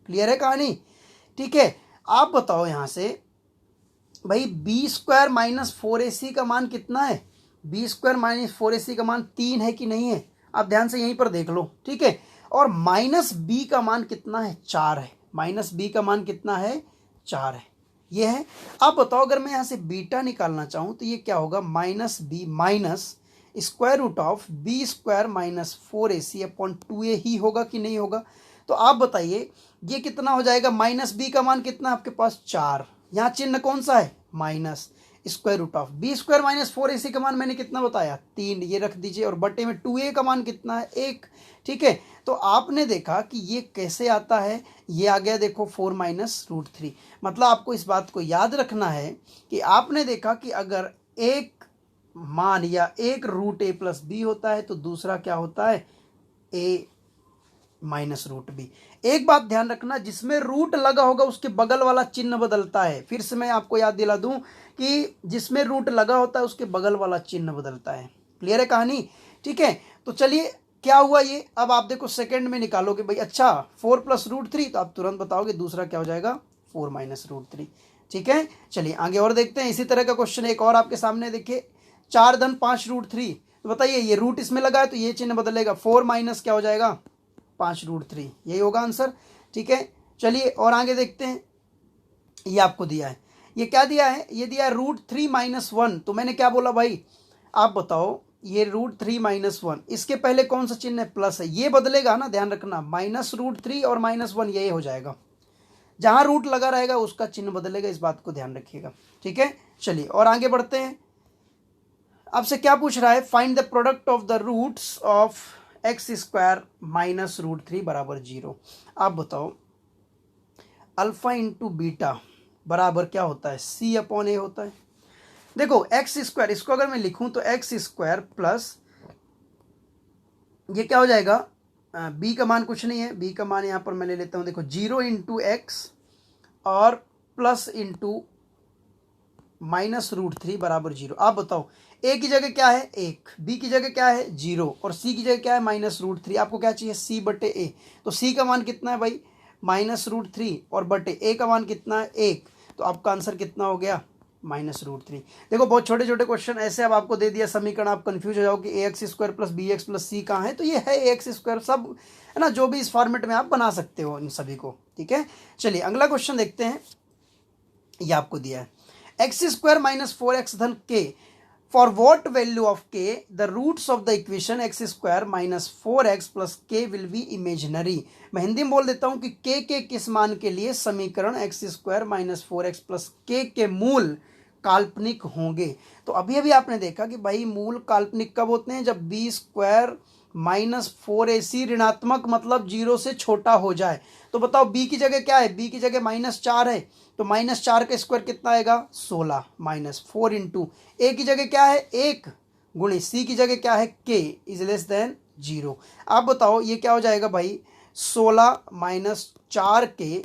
[SPEAKER 1] क्लियर है कहानी? ठीक है। आप बताओ यहाँ से भाई बी स्क्वायर माइनस 4ac का मान कितना है? बी स्क्वायर माइनस 4ac का मान 3 है कि नहीं है? आप ध्यान से यहीं पर देख लो, ठीक है। और माइनस बी का मान कितना है? 4 है। माइनस बी का मान कितना है? 4 है। ये है। आप बताओ अगर मैं यहाँ से बीटा निकालना चाहूँ तो ये क्या होगा? Minus B minus square root of B square minus 4ac upon 2a ही होगा कि नहीं होगा? तो आप बताइए ये कितना हो जाएगा? माइनस बी का मान कितना आपके पास? 4। यहाँ चिन्ह कौन सा है? Minus. Square root of B square minus 4ac का मान मैंने कितना बताया? 3। ये रख दीजिए, और बटे में 2a का मान कितना है? 1। ठीक है। तो आपने देखा कि ये कैसे आता है? ये आ गया देखो 4 माइनस रूट 3। मतलब आपको इस बात को याद रखना है कि आपने देखा कि अगर एक मान या एक रूट a प्लस बी होता है तो दूसरा क्या होता है? a minus root b. एक बात ध्यान रखना, जिसमें रूट लगा होगा उसके बगल वाला चिन्ह बदलता है। फिर से मैं आपको याद दिला दूं कि जिसमें रूट लगा होता है उसके बगल वाला चिन्ह बदलता है। क्लियर है कहानी? ठीक है। तो चलिए क्या हुआ ये, अब आप देखो सेकंड में निकालोगे भाई। अच्छा 4 प्लस रूट 3, तो आप तुरंत बताओगे दूसरा क्या हो जाएगा? 4 माइनस रूट 3। ठीक है। चलिए आगे और देखते हैं। इसी तरह का क्वेश्चन एक और आपके सामने देखिए, 4 धन 5 रूट 3। तो बताइए ये रूट इसमें लगा है तो ये चिन्ह बदलेगा, 4 माइनस क्या हो जाएगा? 5 रूट 3। यही होगा आंसर। ठीक है। चलिए और आगे देखते हैं। ये आपको दिया है, ये क्या दिया है? ये दिया है रूट 3 माइनस 1। तो मैंने क्या बोला भाई? आप बताओ, ये रूट 3 माइनस 1, इसके पहले कौन सा चिन्ह है? प्लस है। ये बदलेगा ना, ध्यान रखना। माइनस रूट 3 और माइनस 1 यही हो जाएगा। जहां रूट लगा रहेगा उसका चिन्ह बदलेगा, इस बात को ध्यान रखिएगा। ठीक है। चलिए और आगे बढ़ते हैं। आपसे क्या पूछ रहा है? Find the product of the roots of x square minus root 3 बराबर 0। आप बताओ अल्फा इंटू बीटा बराबर क्या होता है? सी अपॉन ए होता है। देखो एक्स स्क्वायर, इसको अगर मैं लिखूं तो एक्स स्क्वायर प्लस ये क्या हो जाएगा? बी का मान कुछ नहीं है, बी का मान यहां पर मैं ले लेता हूं। देखो 0 इंटू एक्स और प्लस इंटू माइनस रूट 3 बराबर 0। आप बताओ ए की जगह क्या है? 1, बी की जगह क्या है? 0, और सी की जगह क्या है? Minus root 3। आपको क्या चाहिए? सी बटे ए। तो सी का मान कितना है भाई? माइनस रूट 3, और बटे ए का मान कितना है? 1। तो आपका आंसर कितना हो गया? Minus root 3। देखो बहुत छोटे छोटे क्वेश्चन ऐसे अब आपको दे दिया समीकरण, आप कंफ्यूज हो जाओ कि a x square plus B x plus c कहाँ है? तो ये है ए एक्स स्क्वायर, सब है ना, जो भी इस फॉर्मेट में आप बना सकते हो इन सभी को। ठीक है। चलिए अगला क्वेश्चन देखते हैं। ये आपको दिया है एक्स स्क्वायर माइनस 4x धन k, for what value of k the roots of the equation x square minus 4x plus k will be imaginary. मैं हिंदी में बोल देता हूं कि के किस मान के लिए समीकरण x square minus 4x plus के मूल काल्पनिक होंगे। तो अभी अभी आपने देखा कि भाई मूल काल्पनिक कब होते हैं? जब बी स्क्वायर माइनस 4ac ऋणात्मक मतलब 0 से छोटा हो जाए। तो बताओ बी की जगह क्या है? बी की जगह -4 है, तो -4 का स्क्वायर कितना आएगा? 16 माइनस 4 इंटू ए की जगह क्या है? 1 गुणे सी की जगह क्या है? के इज लेस देन 0। आप बताओ ये क्या हो जाएगा भाई? 16 माइनस 4 के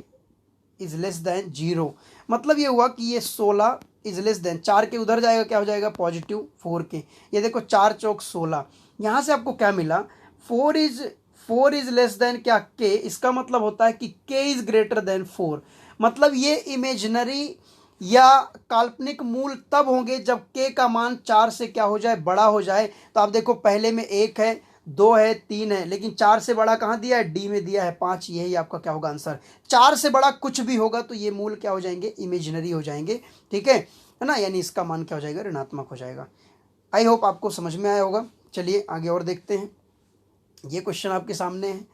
[SPEAKER 1] इज लेस देन 0। मतलब ये हुआ कि ये 16 इज लेस देन 4 के उधर जाएगा, क्या हो जाएगा? पॉजिटिव 4 के। ये देखो 4 चौक 16। यहाँ से आपको क्या मिला? 4 इज लेस देन क्या? के। इसका मतलब होता है कि के इज ग्रेटर देन 4। मतलब ये इमेजिनरी या काल्पनिक मूल तब होंगे जब k का मान 4 से क्या हो जाए, बड़ा हो जाए। तो आप देखो पहले में 1 है, 2 है, 3 है, लेकिन 4 से बड़ा कहाँ दिया है, डी में दिया है 5। यही आपका क्या होगा आंसर। 4 से बड़ा कुछ भी होगा तो ये मूल क्या हो जाएंगे, इमेजिनरी हो जाएंगे। ठीक है ना, यानी इसका मान क्या हो जाएगा, ऋणात्मक हो जाएगा। आई होप आपको समझ में आया होगा। चलिए आगे और देखते हैं। ये क्वेश्चन आपके सामने है।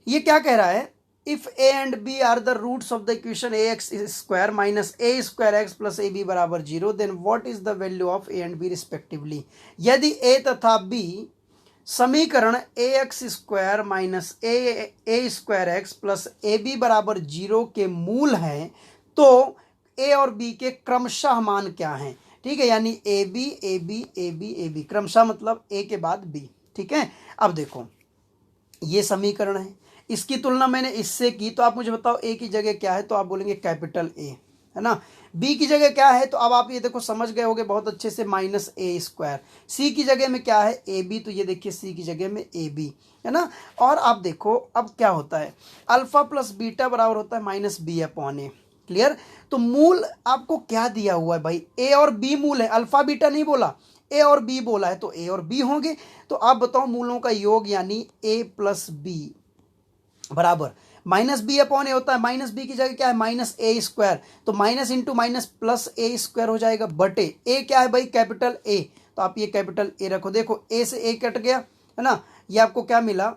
[SPEAKER 1] ये क्या कह रहा है, if a and b are the roots of the equation a x square minus a square x plus a b बराबर 0, then what is the value of a and b respectively. यदि ए तथा b समीकरण a x square minus a square x plus a b बराबर 0 के मूल हैं, तो ए और बी के क्रमशः मान क्या हैं। ठीक है, यानी a b a b a b a b, क्रमशः मतलब ए के बाद बी। ठीक है, अब देखो ये समीकरण है, इसकी तुलना मैंने इससे की, तो आप मुझे बताओ ए की जगह क्या है, तो आप बोलेंगे कैपिटल ए, है ना। बी की जगह क्या है, तो अब आप ये देखो समझ गए होगे बहुत अच्छे से, माइनस ए स्क्वायर। सी की जगह में क्या है, ए बी, तो ये देखिए सी की जगह में ए बी, है ना। और आप देखो अब क्या होता है, अल्फा प्लस बीटा बराबर होता है माइनस बी अपॉन ए। क्लियर। तो मूल आपको क्या दिया हुआ है भाई, ए और बी मूल है, अल्फा बीटा नहीं बोला, ए और बी बोला है, तो ए और बी होंगे। तो आप बताओ मूलों का योग यानी ए प्लस बी बराबर माइनस बी अपॉन ए होता है। माइनस बी की जगह क्या है, माइनस ए स्क्वायर, तो माइनस इंटू माइनस प्लस ए स्क्वायर हो जाएगा, बटे ए क्या है भाई, कैपिटल ए, तो आप ये कैपिटल ए रखो। देखो ए से ए कट गया, है ना, ये आपको क्या मिला,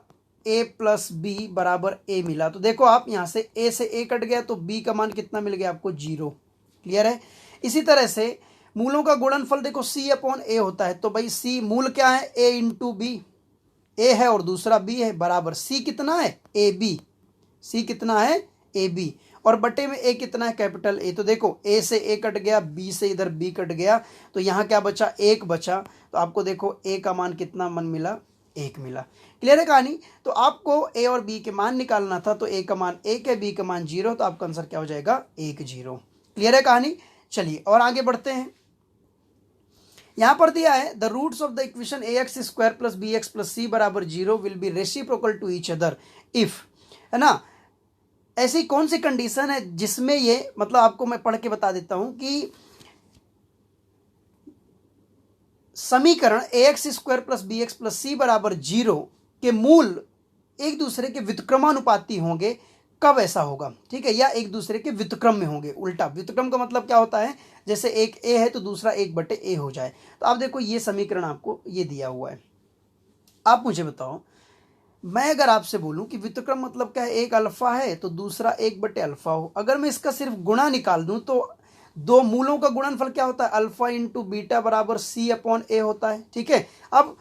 [SPEAKER 1] ए प्लस बी बराबर ए मिला। तो देखो आप यहाँ से ए कट गया, तो बी का मान कितना मिल गया आपको, 0। क्लियर है। इसी तरह से मूलों का गुणनफल देखो सी अपॉन ए होता है, तो भाई सी मूल क्या है, ए इंटू बी, ए है और दूसरा बी है, बराबर सी कितना है, ए बी, सी कितना है, ए बी, और बटे में ए कितना है, कैपिटल ए। तो देखो ए से ए कट गया, बी से इधर बी कट गया, तो यहाँ क्या बचा, एक बचा। तो आपको देखो ए का मान कितना मन मिला, 1 मिला। क्लियर है कहानी। तो आपको ए और बी के मान निकालना था, तो ए का मान 1 है, बी का मान 0, तो आपका आंसर क्या हो जाएगा, 1 0। क्लियर है कहानी। चलिए और आगे बढ़ते हैं। यहां पर दिया है the roots of the equation a x square plus B x plus c बराबर 0 will be reciprocal to each other if, है ना। ऐसी कौन सी कंडीशन है जिसमें ये, मतलब आपको मैं पढ़ के बता देता हूं कि समीकरण a x square plus B x plus c बराबर 0 के मूल एक दूसरे के व्युत्क्रमानुपाती होंगे, कब ऐसा होगा। ठीक है, या एक दूसरे के व्युत्क्रम में होंगे। उल्टा व्युत्क्रम का मतलब क्या होता है, जैसे एक ए है तो दूसरा 1/a हो जाए। तो आप देखो ये समीकरण आपको ये दिया हुआ है। आप मुझे बताओ, मैं अगर आपसे बोलूं कि व्युत्क्रम मतलब क्या है, एक अल्फा है तो दूसरा 1/अल्फा हो, अगर मैं इसका सिर्फ गुणा निकाल दूं तो दो मूलों का गुणनफल क्या होता है, अल्फा इंटू बीटा बराबर सी अपॉन ए होता है। ठीक है, अब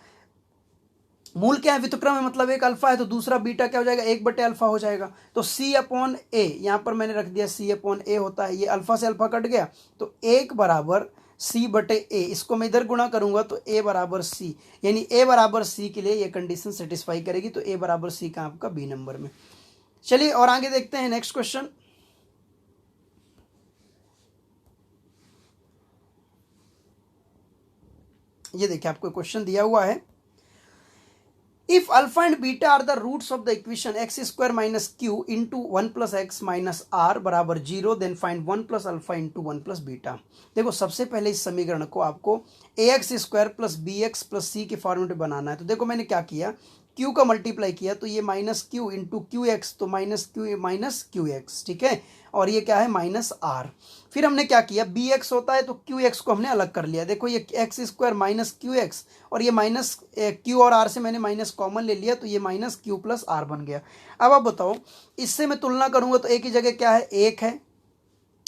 [SPEAKER 1] मूल क्या है, व्युत्क्रम है, मतलब एक अल्फा है तो दूसरा बीटा क्या हो जाएगा, 1/अल्फा हो जाएगा। तो सी अपॉन ए, यहां पर मैंने रख दिया सी अपॉन ए होता है, ये अल्फा से अल्फा कट गया, तो 1 बराबर c/a, इसको मैं इधर गुणा करूंगा तो a बराबर c, यानी a बराबर c के लिए ये कंडीशन सेटिस्फाई करेगी। तो a बराबर c का आपका बी नंबर में। चलिए और आगे देखते हैं नेक्स्ट क्वेश्चन। ये देखिए आपको क्वेश्चन दिया हुआ है, if alpha and beta are the roots of the equation x square minus q into 1 plus x minus r बराबर 0, then find 1 plus alpha into 1 plus beta. देखो सबसे पहले इस समीकरण को आपको a x square plus B x plus c के format में बनाना है। तो देखो मैंने क्या किया, क्यू का मल्टीप्लाई किया, तो ये minus q into Q x, तो माइनस क्यू एक्स, ठीक है, और ये क्या है माइनस आर। फिर हमने क्या किया, बी एक्स होता है तो क्यू एक्स को हमने अलग कर लिया। देखो ये x square minus Q x, और ये माइनस क्यू और आर से मैंने माइनस कॉमन ले लिया, तो ये माइनस क्यू प्लस आर बन गया। अब आप बताओ, इससे मैं तुलना करूंगा तो ए की जगह क्या है, 1 है,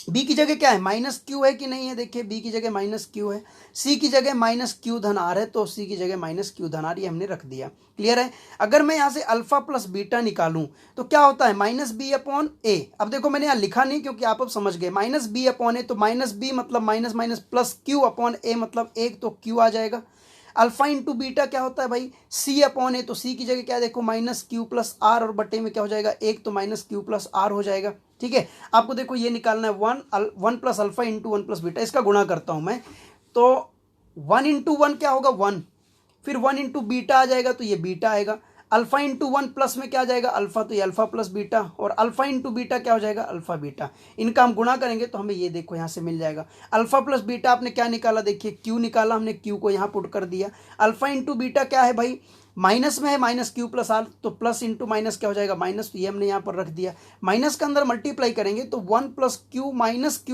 [SPEAKER 1] बी की जगह क्या है, माइनस क्यू है कि नहीं है, देखिए बी की जगह माइनस क्यू है, सी की जगह माइनस क्यू धन आर है, तो सी की जगह माइनस क्यू धन आर, ये हमने रख दिया। क्लियर है। अगर मैं यहाँ से अल्फा प्लस बीटा निकालूं तो क्या होता है, माइनस बी अपॉन ए। अब देखो मैंने यहाँ लिखा नहीं क्योंकि आप अब समझ गए, माइनस बी अपॉन ए, तो माइनस बी मतलब minus minus plus q upon a मतलब 1, तो क्यू आ जाएगा। अल्फा इंटू बीटा क्या होता है भाई, सी अपॉन ए, तो सी की जगह क्या है, देखो माइनस क्यू प्लस आर, और बटे में क्या हो जाएगा 1, तो माइनस क्यू प्लस आर हो जाएगा। ठीक है, आपको देखो ये निकालना है 1 plus alpha into 1 plus beta, इसका गुणा करता हूं मैं, तो 1 इंटू 1 क्या होगा 1, फिर 1 इंटू बीटा आ जाएगा तो ये बीटा आएगा। अल्फा इंटू वन प्लस में क्या आ जाएगा अल्फा, तो ये अल्फा प्लस बीटा, और अल्फा इंटू बीटा क्या हो जाएगा अल्फा बीटा। इनका हम गुणा करेंगे तो हमें ये देखो यहाँ से मिल जाएगा अल्फा प्लस बीटा। आपने क्या निकाला, देखिए क्यू निकाला, हमने क्यू को यहाँ पुट कर दिया। अल्फा इंटू बीटा क्या है भाई, माइनस में है, माइनस क्यू प्लस आर, तो प्लस इंटू माइनस क्या हो जाएगा माइनस, तो ये हमने यहाँ पर रख दिया। माइनस के अंदर मल्टीप्लाई करेंगे तो one plus q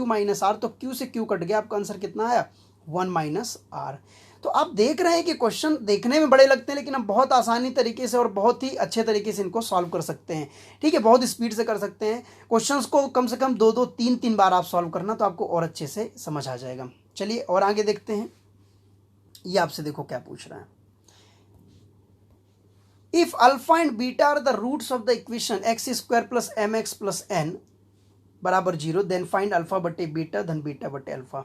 [SPEAKER 1] minus r, तो क्यू से क्यू कट गया, आपका आंसर कितना आया 1 माइनस आर। तो आप देख रहे हैं कि क्वेश्चन देखने में बड़े लगते हैं लेकिन हम बहुत आसानी तरीके से और बहुत ही अच्छे तरीके से इनको सॉल्व कर सकते हैं। ठीक है, बहुत स्पीड से कर सकते हैं। क्वेश्चंस को कम से कम 2-2, 3-3 बार आप सॉल्व करना, तो आपको और अच्छे से समझ आ जाएगा। चलिए और आगे देखते हैं। ये आपसे देखो क्या पूछ रहा है, if alpha and beta are the roots of the equation x square plus m x plus n बराबर 0, देन फाइंड अल्फा बटे बीटा धन बीटा बटे अल्फा।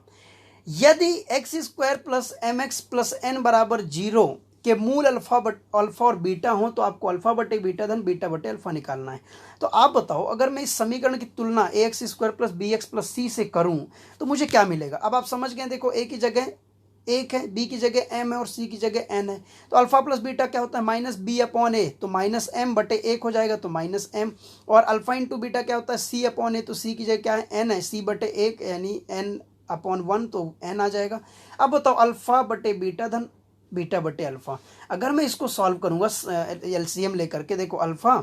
[SPEAKER 1] यदि x square plus m x plus n बराबर 0 के मूल अल्फा और beta हो तो आपको अल्फा बटे बीटा धन बीटा बटे अल्फा निकालना है। तो आप बताओ, अगर मैं इस समीकरण की तुलना a x square plus B x plus c से करूं तो मुझे क्या मिलेगा। अब आप समझ गए, देखो ए की जगह 1 है, बी की जगह एम है और सी की जगह एन है, तो अल्फा प्लस बीटा क्या होता है माइनस बी अपॉन ए, तो माइनस एम बटे 1 हो जाएगा, तो माइनस एम। और अल्फा इंटू बीटा क्या होता है सी अपॉन ए, तो सी की जगह क्या है एन है, सी बटे 1 यानी एन अपॉन 1, तो एन आ जाएगा। अब बताओ अल्फा बटे बीटा धन बीटा बटे अल्फा। अगर मैं इसको सॉल्व करूंगा एलसीएम लेकर के, देखो अल्फा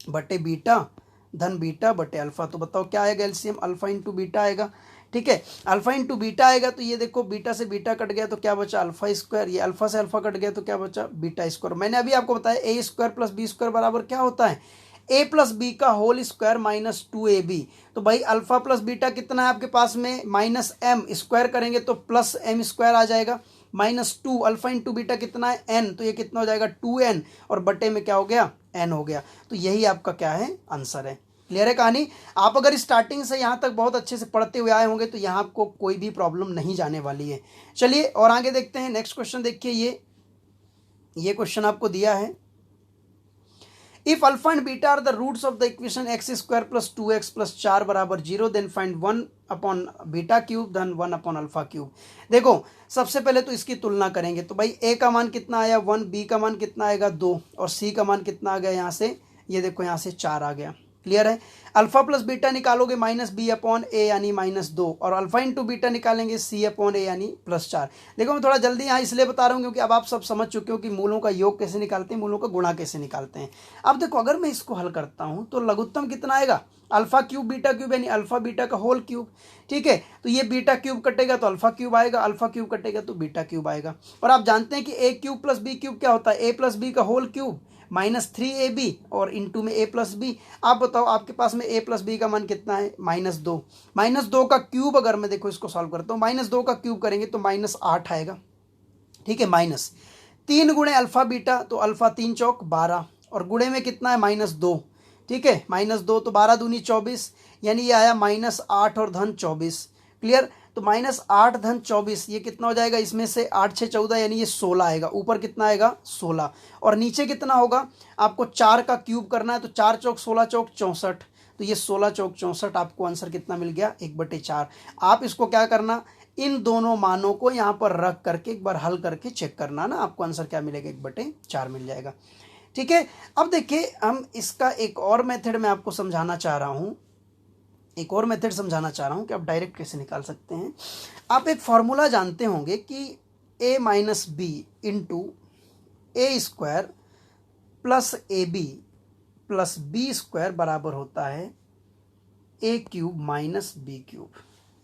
[SPEAKER 1] बटे बीटा धन बीटा बटे अल्फा, तो बताओ क्या आएगा एलसीएम, अल्फा इंटू बीटा आएगा। ठीक है, अल्फा इंटू बीटा आएगा, तो ये देखो बीटा से बीटा कट गया तो क्या बचा अल्फा स्क्वायर, ये अल्फा से अल्फा कट गया तो क्या बचा बीटा स्क्वायर। मैंने अभी आपको बताया ए स्क्वायर प्लस बी स्क्वायर बराबर क्या होता है ए प्लस बी का होल स्क्वायर माइनस 2ab। तो भाई अल्फा प्लस बीटा कितना है आपके पास में माइनस एम, स्क्वायर करेंगे तो प्लस एम स्क्वायर आ जाएगा, माइनस 2। अल्फा इंटू बीटा कितना है एन, तो ये कितना हो जाएगा 2n, और बटे में क्या हो गया n हो गया। तो यही आपका क्या है आंसर है। क्लियर है कहानी। आप अगर स्टार्टिंग से यहाँ तक बहुत अच्छे से पढ़ते हुए आए होंगे तो यहाँ आपको कोई भी प्रॉब्लम नहीं जाने वाली है। चलिए और आगे देखते हैं। नेक्स्ट क्वेश्चन देखिए, ये क्वेश्चन आपको दिया है, if alpha and beta are the roots of the equation x square plus 2x plus 4 बराबर 0, then find 1 upon beta cube धन 1 अपॉन अल्फा क्यूब। देखो सबसे पहले तो इसकी तुलना करेंगे, तो भाई a का मान कितना आया 1, b का मान कितना आएगा 2, और c का मान कितना आ गया यहाँ से, ये देखो यहाँ से 4 आ गया। क्लियर है। अल्फा प्लस बीटा निकालोगे माइनस बी अपॉन ए यानी -2, और अल्फा इंटू बीटा निकालेंगे सी अपॉन ए यानी +4। देखो मैं थोड़ा जल्दी यहाँ इसलिए बता रहा हूँ क्योंकि अब आप सब समझ चुके हो कि मूलों का योग कैसे निकालते हैं, मूलों का गुणा कैसे निकालते हैं। अब देखो अगर मैं इसको हल करता हूँ तो लघुत्तम कितना आएगा अल्फा क्यूब बीटा क्यूब यानी अल्फा बीटा का होल क्यूब। ठीक है, तो ये बीटा क्यूब कटेगा तो अल्फा क्यूब आएगा, अल्फा क्यूब कटेगा तो बीटा क्यूब आएगा। और आप जानते हैं कि ए क्यूब प्लस बी क्यूब क्या होता है ए प्लस बी का होल क्यूब -3ab और इंटू में a प्लस बी। आप बताओ आपके पास में a प्लस बी का मान कितना है -2। -2 का क्यूब अगर मैं देखो इसको सॉल्व करता हूँ, -2 का क्यूब करेंगे तो -8 आएगा। ठीक है, -3 गुणे अल्फा बीटा, तो अल्फा 3 चौक 12, और गुणे में कितना है -2। ठीक है, -2 तो 12 दूनी 24, यानी ये आया -8 और धन 24। क्लियर। तो -8 धन 24 ये कितना हो जाएगा, इसमें से 8 6 14 यानी ये 16 आएगा। ऊपर कितना आएगा 16, और नीचे कितना होगा आपको 4 का क्यूब करना है, तो 4 चौक 16 चौक 64, तो ये 16 चौक 64 आपको आंसर कितना मिल गया 1/4। आप इसको क्या करना, इन दोनों मानों को यहाँ पर रख करके एक बार हल करके चेक करना ना, आपको आंसर क्या मिलेगा 1/4 मिल जाएगा। ठीक है, अब देखिए हम इसका एक और मेथड मैं आपको समझाना चाह रहा हूँ, एक और मेथड समझाना चाह रहा हूँ कि आप डायरेक्ट कैसे निकाल सकते हैं। आप एक फॉर्मूला जानते होंगे कि a minus b into a square plus a b plus B square बराबर होता है a cube minus b cube.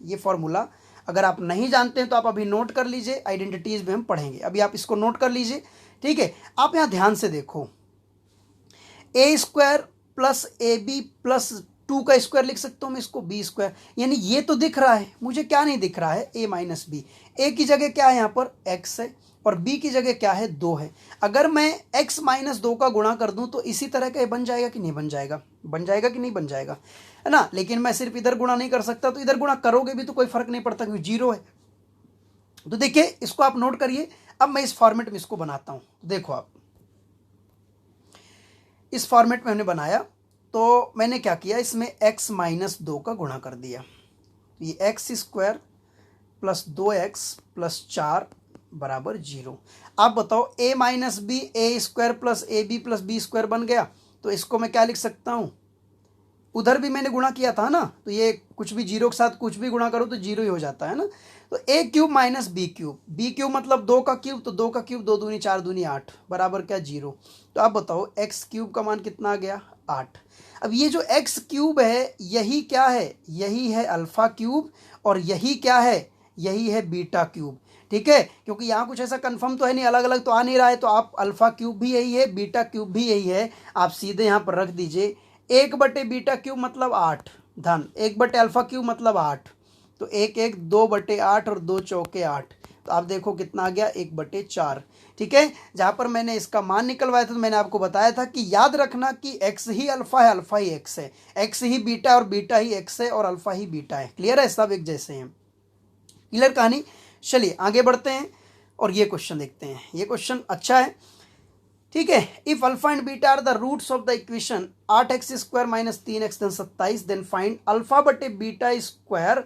[SPEAKER 1] ये फॉर्मूला अगर आप नहीं जानते हैं तो आप अभी नोट कर लीजिए, आइडेंटिटीज में हम पढ़ेंगे, अभी आप इसको नोट कर लीजिए। ठीक है, आप यहाँ ध्यान से देखो, a square plus a b plus 2 का स्क्वायर लिख सकता हूँ मैं इसको बी स्क्वायर, यानी ये तो दिख रहा है, मुझे क्या नहीं दिख रहा है a माइनस बी। ए की जगह क्या है यहाँ पर x है, और b की जगह क्या है 2 है। अगर मैं x माइनस 2 का गुणा कर दूं तो इसी तरह का बन जाएगा कि नहीं बन जाएगा, बन जाएगा कि नहीं बन जाएगा, है ना। लेकिन मैं सिर्फ इधर गुणा नहीं कर सकता, तो इधर गुणा करोगे भी तो कोई फर्क नहीं पड़ता क्योंकि 0 है। तो देखिए इसको आप नोट करिए। अब मैं इस फॉर्मेट में इसको बनाता हूँ, देखो आप इस फॉर्मेट में हमने बनाया, तो मैंने क्या किया, इसमें x माइनस 2 का गुणा कर दिया, ये x square plus 2x plus 4 बराबर 0। आप बताओ a minus b a square plus a b plus B square बन गया, तो इसको मैं क्या लिख सकता हूँ, उधर भी मैंने गुणा किया था ना, तो ये कुछ भी जीरो के साथ कुछ भी गुणा करो तो जीरो ही हो जाता है ना। तो a cube minus b cube मतलब 2 का क्यूब, तो 2 का क्यूब 2 दूनी 4 दूनी 8 बराबर क्या 0। तो आप बताओ एक्स क्यूब का मान कितना आ गया 8। अब ये जो एक्स क्यूब है यही क्या है, यही है अल्फा क्यूब, और यही क्या है, यही है बीटा क्यूब। ठीक है, क्योंकि यहाँ कुछ ऐसा कंफर्म तो है नहीं, अलग अलग तो आ नहीं रहा है, तो आप अल्फा क्यूब भी यही है, बीटा क्यूब भी यही है, आप सीधे यहाँ पर रख दीजिए 1 बटे बीटा क्यूब मतलब 8 धन 1 बटे अल्फा क्यूब मतलब 8, तो 1 1 2 बटे 8 और 2 चौके 8, तो आप देखो कितना आ गया 1 बटे 4। ठीक है, जहाँ पर मैंने इसका मान निकलवाया था तो मैंने आपको बताया था कि याद रखना कि एक्स ही अल्फा है, अल्फा ही एक्स है, एक्स ही बीटा और बीटा ही एक्स है और अल्फा ही बीटा है। क्लियर है, सब एक जैसे हैं। क्लियर कहानी। चलिए आगे बढ़ते हैं और ये क्वेश्चन देखते हैं, ये क्वेश्चन अच्छा है। ठीक है, if alpha and beta are the roots of the equation 8x square minus 3x धन 27, देन फाइंड अल्फा बटे बीटा स्क्वायर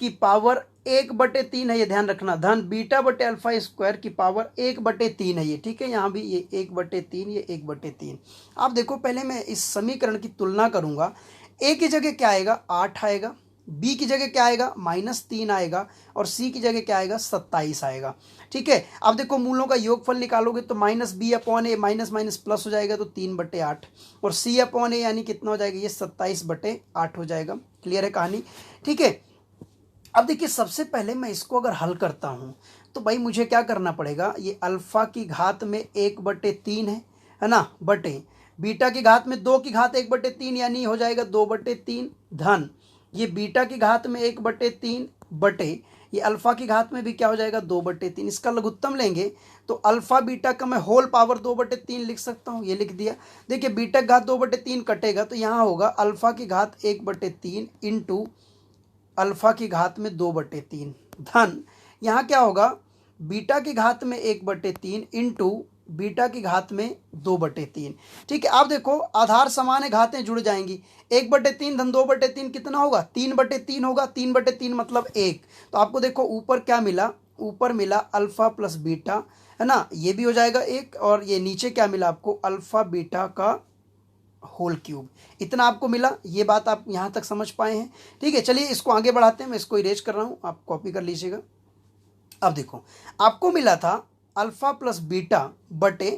[SPEAKER 1] की पावर 1/3 है, ये ध्यान रखना, धन बीटा बटे अल्फा स्क्वायर की पावर 1/3 है ये। ठीक है, यहाँ भी ये 1/3, ये 1/3। आप देखो पहले मैं इस समीकरण की तुलना करूंगा, ए की जगह क्या आएगा 8 आएगा, बी की जगह क्या आएगा -3 आएगा, और सी की जगह क्या आएगा 27 आएगा। ठीक है, अब देखो मूलों का योगफल निकालोगे तो -b/a माइनस माइनस प्लस हो जाएगा, तो 3/8, और c/a यानी कितना हो जाएगा, ये 27/8 हो जाएगा। क्लियर है कहानी। ठीक है, अब देखिए सबसे पहले मैं इसको अगर हल करता हूँ तो भाई मुझे क्या करना पड़ेगा, ये अल्फा की घात में 1/3 है ना, बटे बीटा की घात में 2 की घात 1/3 यानी हो जाएगा 2/3, धन ये बीटा की घात में 1/3 बटे ये अल्फा की घात में भी क्या हो जाएगा 2/3। इसका लघुत्तम लेंगे तो अल्फा बीटा का मैं होल पावर 2/3 लिख सकता हूँ, ये लिख दिया। देखिए बीटा की घात 2/3 कटेगा तो यहाँ होगा अल्फा की घात 1/3 इंटू अल्फा की घात में 2/3, धन यहाँ क्या होगा बीटा की घात में 1/3 इंटू बीटा की घात में 2/3। ठीक है, आप देखो आधार समान है, घातें जुड़ जाएंगी, 1/3 धन 2/3 कितना होगा 3/3 होगा, 3/3 मतलब 1। तो आपको देखो ऊपर क्या मिला, ऊपर मिला अल्फा प्लस बीटा है ना, ये भी हो जाएगा 1, और ये नीचे क्या मिला आपको अल्फा बीटा का होल क्यूब, इतना आपको मिला। ये बात आप यहाँ तक समझ पाए हैं। ठीक है, चलिए इसको आगे बढ़ाते हैं, मैं इसको इरेज कर रहा हूँ, आप कॉपी कर लीजिएगा। अब देखो आपको मिला था अल्फा प्लस बीटा बटे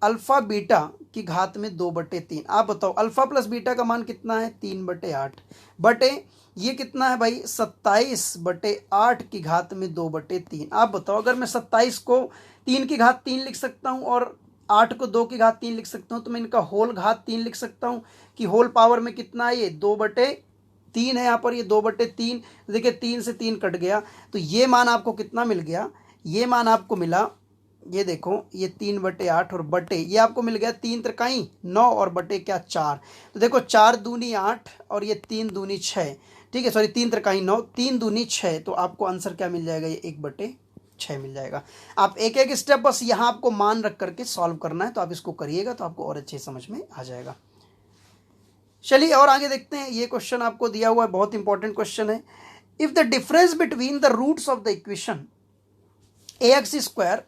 [SPEAKER 1] अल्फा बीटा की घात में 2/3। आप बताओ अल्फा प्लस बीटा का मान कितना है 3/8 बटे ये कितना है भाई 27/8 की घात में 2/3। आप बताओ अगर मैं 27 को 3 की घात 3 लिख सकता हूँ और 8 को 2 की घात 3 लिख सकता हूँ, तो मैं इनका होल घात 3 लिख सकता हूँ कि होल पावर में कितना है, ये 2/3 है यहाँ पर, ये 2/3। देखिए 3 से 3 कट गया, तो ये मान आपको कितना मिल गया, ये मान आपको मिला, ये देखो ये 3/8 और बटे ये आपको मिल गया 3 त्रिकाई 9 और बटे क्या 4। तो देखो 4 दूनी 8 और ये 3 दूनी 6। ठीक है, सॉरी 3 त्रिकाई 9, 3 दूनी 6, तो आपको आंसर क्या मिल जाएगा, ये 1/6 मिल जाएगा। आप एक एक स्टेप बस यहाँ आपको मान रख करके सॉल्व करना है, तो आप इसको करिएगा तो आपको और अच्छे समझ में आ जाएगा। चलिए और आगे देखते हैं, ये क्वेश्चन आपको दिया हुआ है, बहुत इंपॉर्टेंट क्वेश्चन है। If the difference between the roots of the equation ax square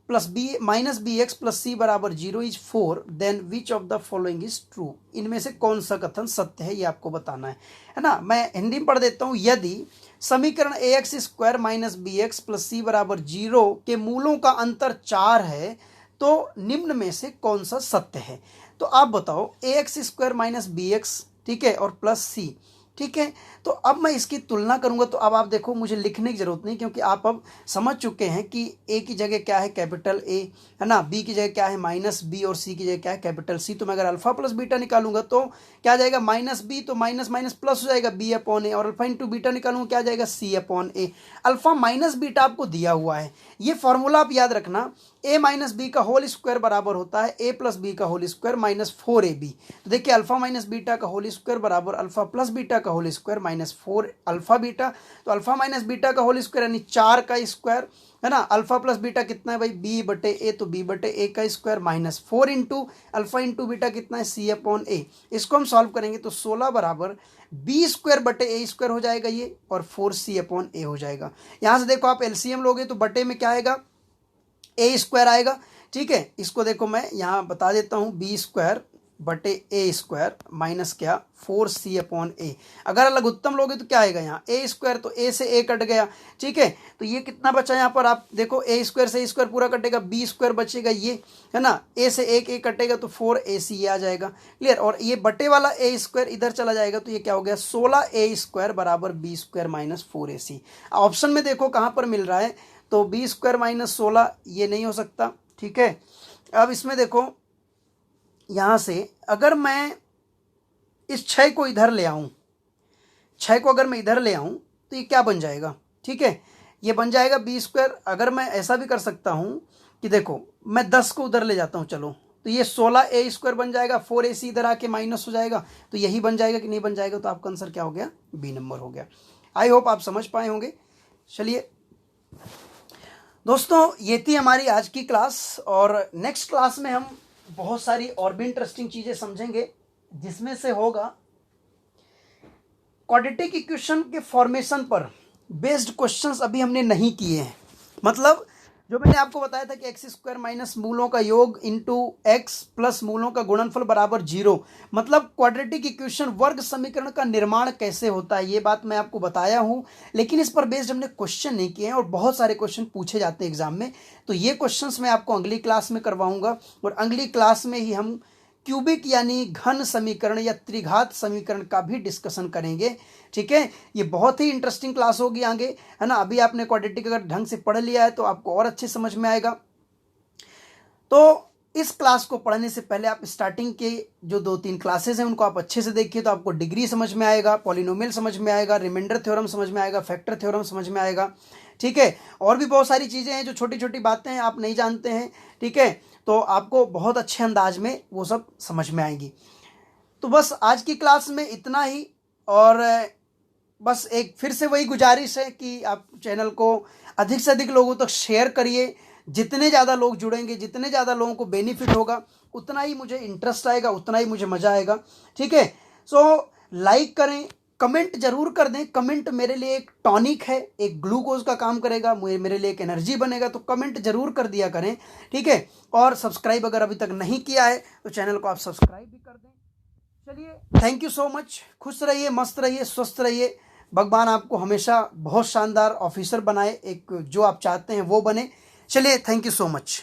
[SPEAKER 1] plus b minus b x plus c बराबर 0 is 4, then which of the following is true. इनमें से कौन सा कथन सत्य है, ये आपको बताना है ना। मैं हिंदी में पढ़ देता हूँ। यदि समीकरण ax square minus b x plus c बराबर 0 के मूलों का अंतर 4 है तो निम्न में से कौन सा सत्य है। तो आप बताओ ax square minus b x, ठीक है, और प्लस सी, ठीक है। तो अब मैं इसकी तुलना करूंगा, तो अब आप देखो मुझे लिखने की जरूरत नहीं, क्योंकि आप अब समझ चुके हैं कि ए की जगह क्या है कैपिटल ए है ना, बी की जगह क्या है माइनस बी, और सी की जगह क्या है कैपिटल सी। तो मैं अगर अल्फा प्लस बीटा निकालूंगा तो क्या आ जाएगा माइनस बी, तो माइनस माइनस प्लस हो जाएगा बी अपॉन ए, और अल्फा इंटू बीटा निकालूंगा क्या आ जाएगा c upon a. Alpha minus beta आपको दिया हुआ है, ये फॉर्मूला आप याद रखना, ए माइनस बी का होल स्क्वायर बराबर होता है ए प्लस बी का होल स्क्वायर माइनस 4ab। तो देखिए अल्फा माइनस बीटा का होल स्क्वायर बराबर अल्फा प्लस बीटा का whole square minus 4 alpha beta. तो अल्फा माइनस बीटा का होल स्क्वायर यानी 4 का स्क्वायर है ना, अल्फा प्लस बीटा कितना है भाई बी बटे ए, तो बी बटे ए का square minus 4 into alpha into beta कितना है सी अपॉन ए। इसको हम सॉल्व करेंगे तो 16 बराबर बी स्क्वायर बटे ए स्क्वायर हो जाएगा ये, और 4 सी अपॉन ए हो जाएगा। यहाँ से देखो आप एलसीएम लोगे तो बटे में क्या आएगा ए स्क्वायर आएगा। ठीक है, इसको देखो मैं यहाँ बता देता हूँ, बी स्क्वायर बटे ए स्क्वायर माइनस क्या 4c अपॉन ए। अगर अलग उत्तम लोगे तो क्या आएगा यहाँ ए स्क्वायर, तो ए से ए कट गया। ठीक है, तो ये कितना बचा यहाँ पर, आप देखो ए स्क्वायर से ए स्क्वायर पूरा कटेगा, बी स्क्वायर बचेगा ये, है ना, ए से एक ए कटेगा तो 4ac ये आ जाएगा। क्लियर, और ये बटे वाला ए स्क्वायर इधर चला जाएगा तो ये क्या हो गया 16a स्क्वायर बराबर B square minus 4ac। Option में देखो कहाँ पर मिल रहा है, तो बी स्क्वायर माइनस 16 ये नहीं हो सकता। ठीक है, अब इसमें देखो यहाँ से अगर मैं इस 6 को इधर ले आऊँ, 6 को अगर मैं इधर ले आऊँ तो ये क्या बन जाएगा। ठीक है, ये बन जाएगा बी स्क्वायर। अगर मैं ऐसा भी कर सकता हूँ कि देखो मैं 10 को उधर ले जाता हूँ, चलो तो ये 16a स्क्वायर बन जाएगा, 4ac इधर आके माइनस हो जाएगा, तो यही बन जाएगा कि नहीं बन जाएगा, तो आपका आंसर क्या हो गया, बी नंबर हो गया। आई होप आप समझ पाए होंगे। चलिए दोस्तों, ये थी हमारी आज की क्लास, और नेक्स्ट क्लास में हम बहुत सारी और भी इंटरेस्टिंग चीजें समझेंगे, जिसमें से होगा क्वाड्रेटिक इक्वेशन के फॉर्मेशन पर बेस्ड क्वेश्चंस अभी हमने नहीं किए हैं। मतलब जो मैंने आपको बताया था कि एक्स स्क्वायर माइनस मूलों का योग इंटू एक्स प्लस मूलों का गुणनफल बराबर 0, मतलब क्वाड्रेटिक इक्वेशन वर्ग समीकरण का निर्माण कैसे होता है, ये बात मैं आपको बताया हूँ, लेकिन इस पर बेस्ड हमने क्वेश्चन नहीं किए हैं, और बहुत सारे क्वेश्चन पूछे जाते हैं एग्जाम में। तो ये क्वेश्चंस मैं आपको अगली क्लास में करवाऊंगा, और अगली क्लास में ही हम क्यूबिक यानी घन समीकरण या त्रिघात समीकरण का भी डिस्कशन करेंगे। ठीक है, ये बहुत ही इंटरेस्टिंग क्लास होगी आगे, है ना। अभी आपने क्वाड्रेटिक अगर ढंग से पढ़ लिया है तो आपको और अच्छे समझ में आएगा। तो इस क्लास को पढ़ने से पहले आप स्टार्टिंग के जो 2-3 क्लासेस हैं उनको आप अच्छे से देखिए, तो आपको डिग्री समझ में आएगा, पॉलिनोमियल समझ में आएगा, रिमाइंडर थ्योरम समझ में आएगा, फैक्टर थ्योरम समझ में आएगा। ठीक है, और भी बहुत सारी चीज़ें हैं जो छोटी छोटी बातें हैं आप नहीं जानते हैं। ठीक है, तो आपको बहुत अच्छे अंदाज में वो सब समझ में आएंगी। तो बस आज की क्लास में इतना ही, और बस एक फिर से वही गुजारिश है कि आप चैनल को अधिक से अधिक लोगों तक शेयर करिए। जितने ज़्यादा लोग जुड़ेंगे, जितने ज़्यादा लोगों को बेनिफिट होगा, उतना ही मुझे इंटरेस्ट आएगा, उतना ही मुझे मज़ा आएगा। ठीक है, सो लाइक करें, कमेंट जरूर कर दें। कमेंट मेरे लिए एक टॉनिक है, एक ग्लूकोज का काम करेगा, मेरे लिए एक एनर्जी बनेगा, तो कमेंट जरूर कर दिया करें। ठीक है, और सब्सक्राइब अगर अभी तक नहीं किया है तो चैनल को आप सब्सक्राइब भी कर दें। चलिए, थैंक यू सो मच। खुश रहिए, मस्त रहिए, स्वस्थ रहिए। भगवान आपको हमेशा बहुत शानदार ऑफिसर बनाए, एक जो आप चाहते हैं वो बने। चलिए, थैंक यू सो मच।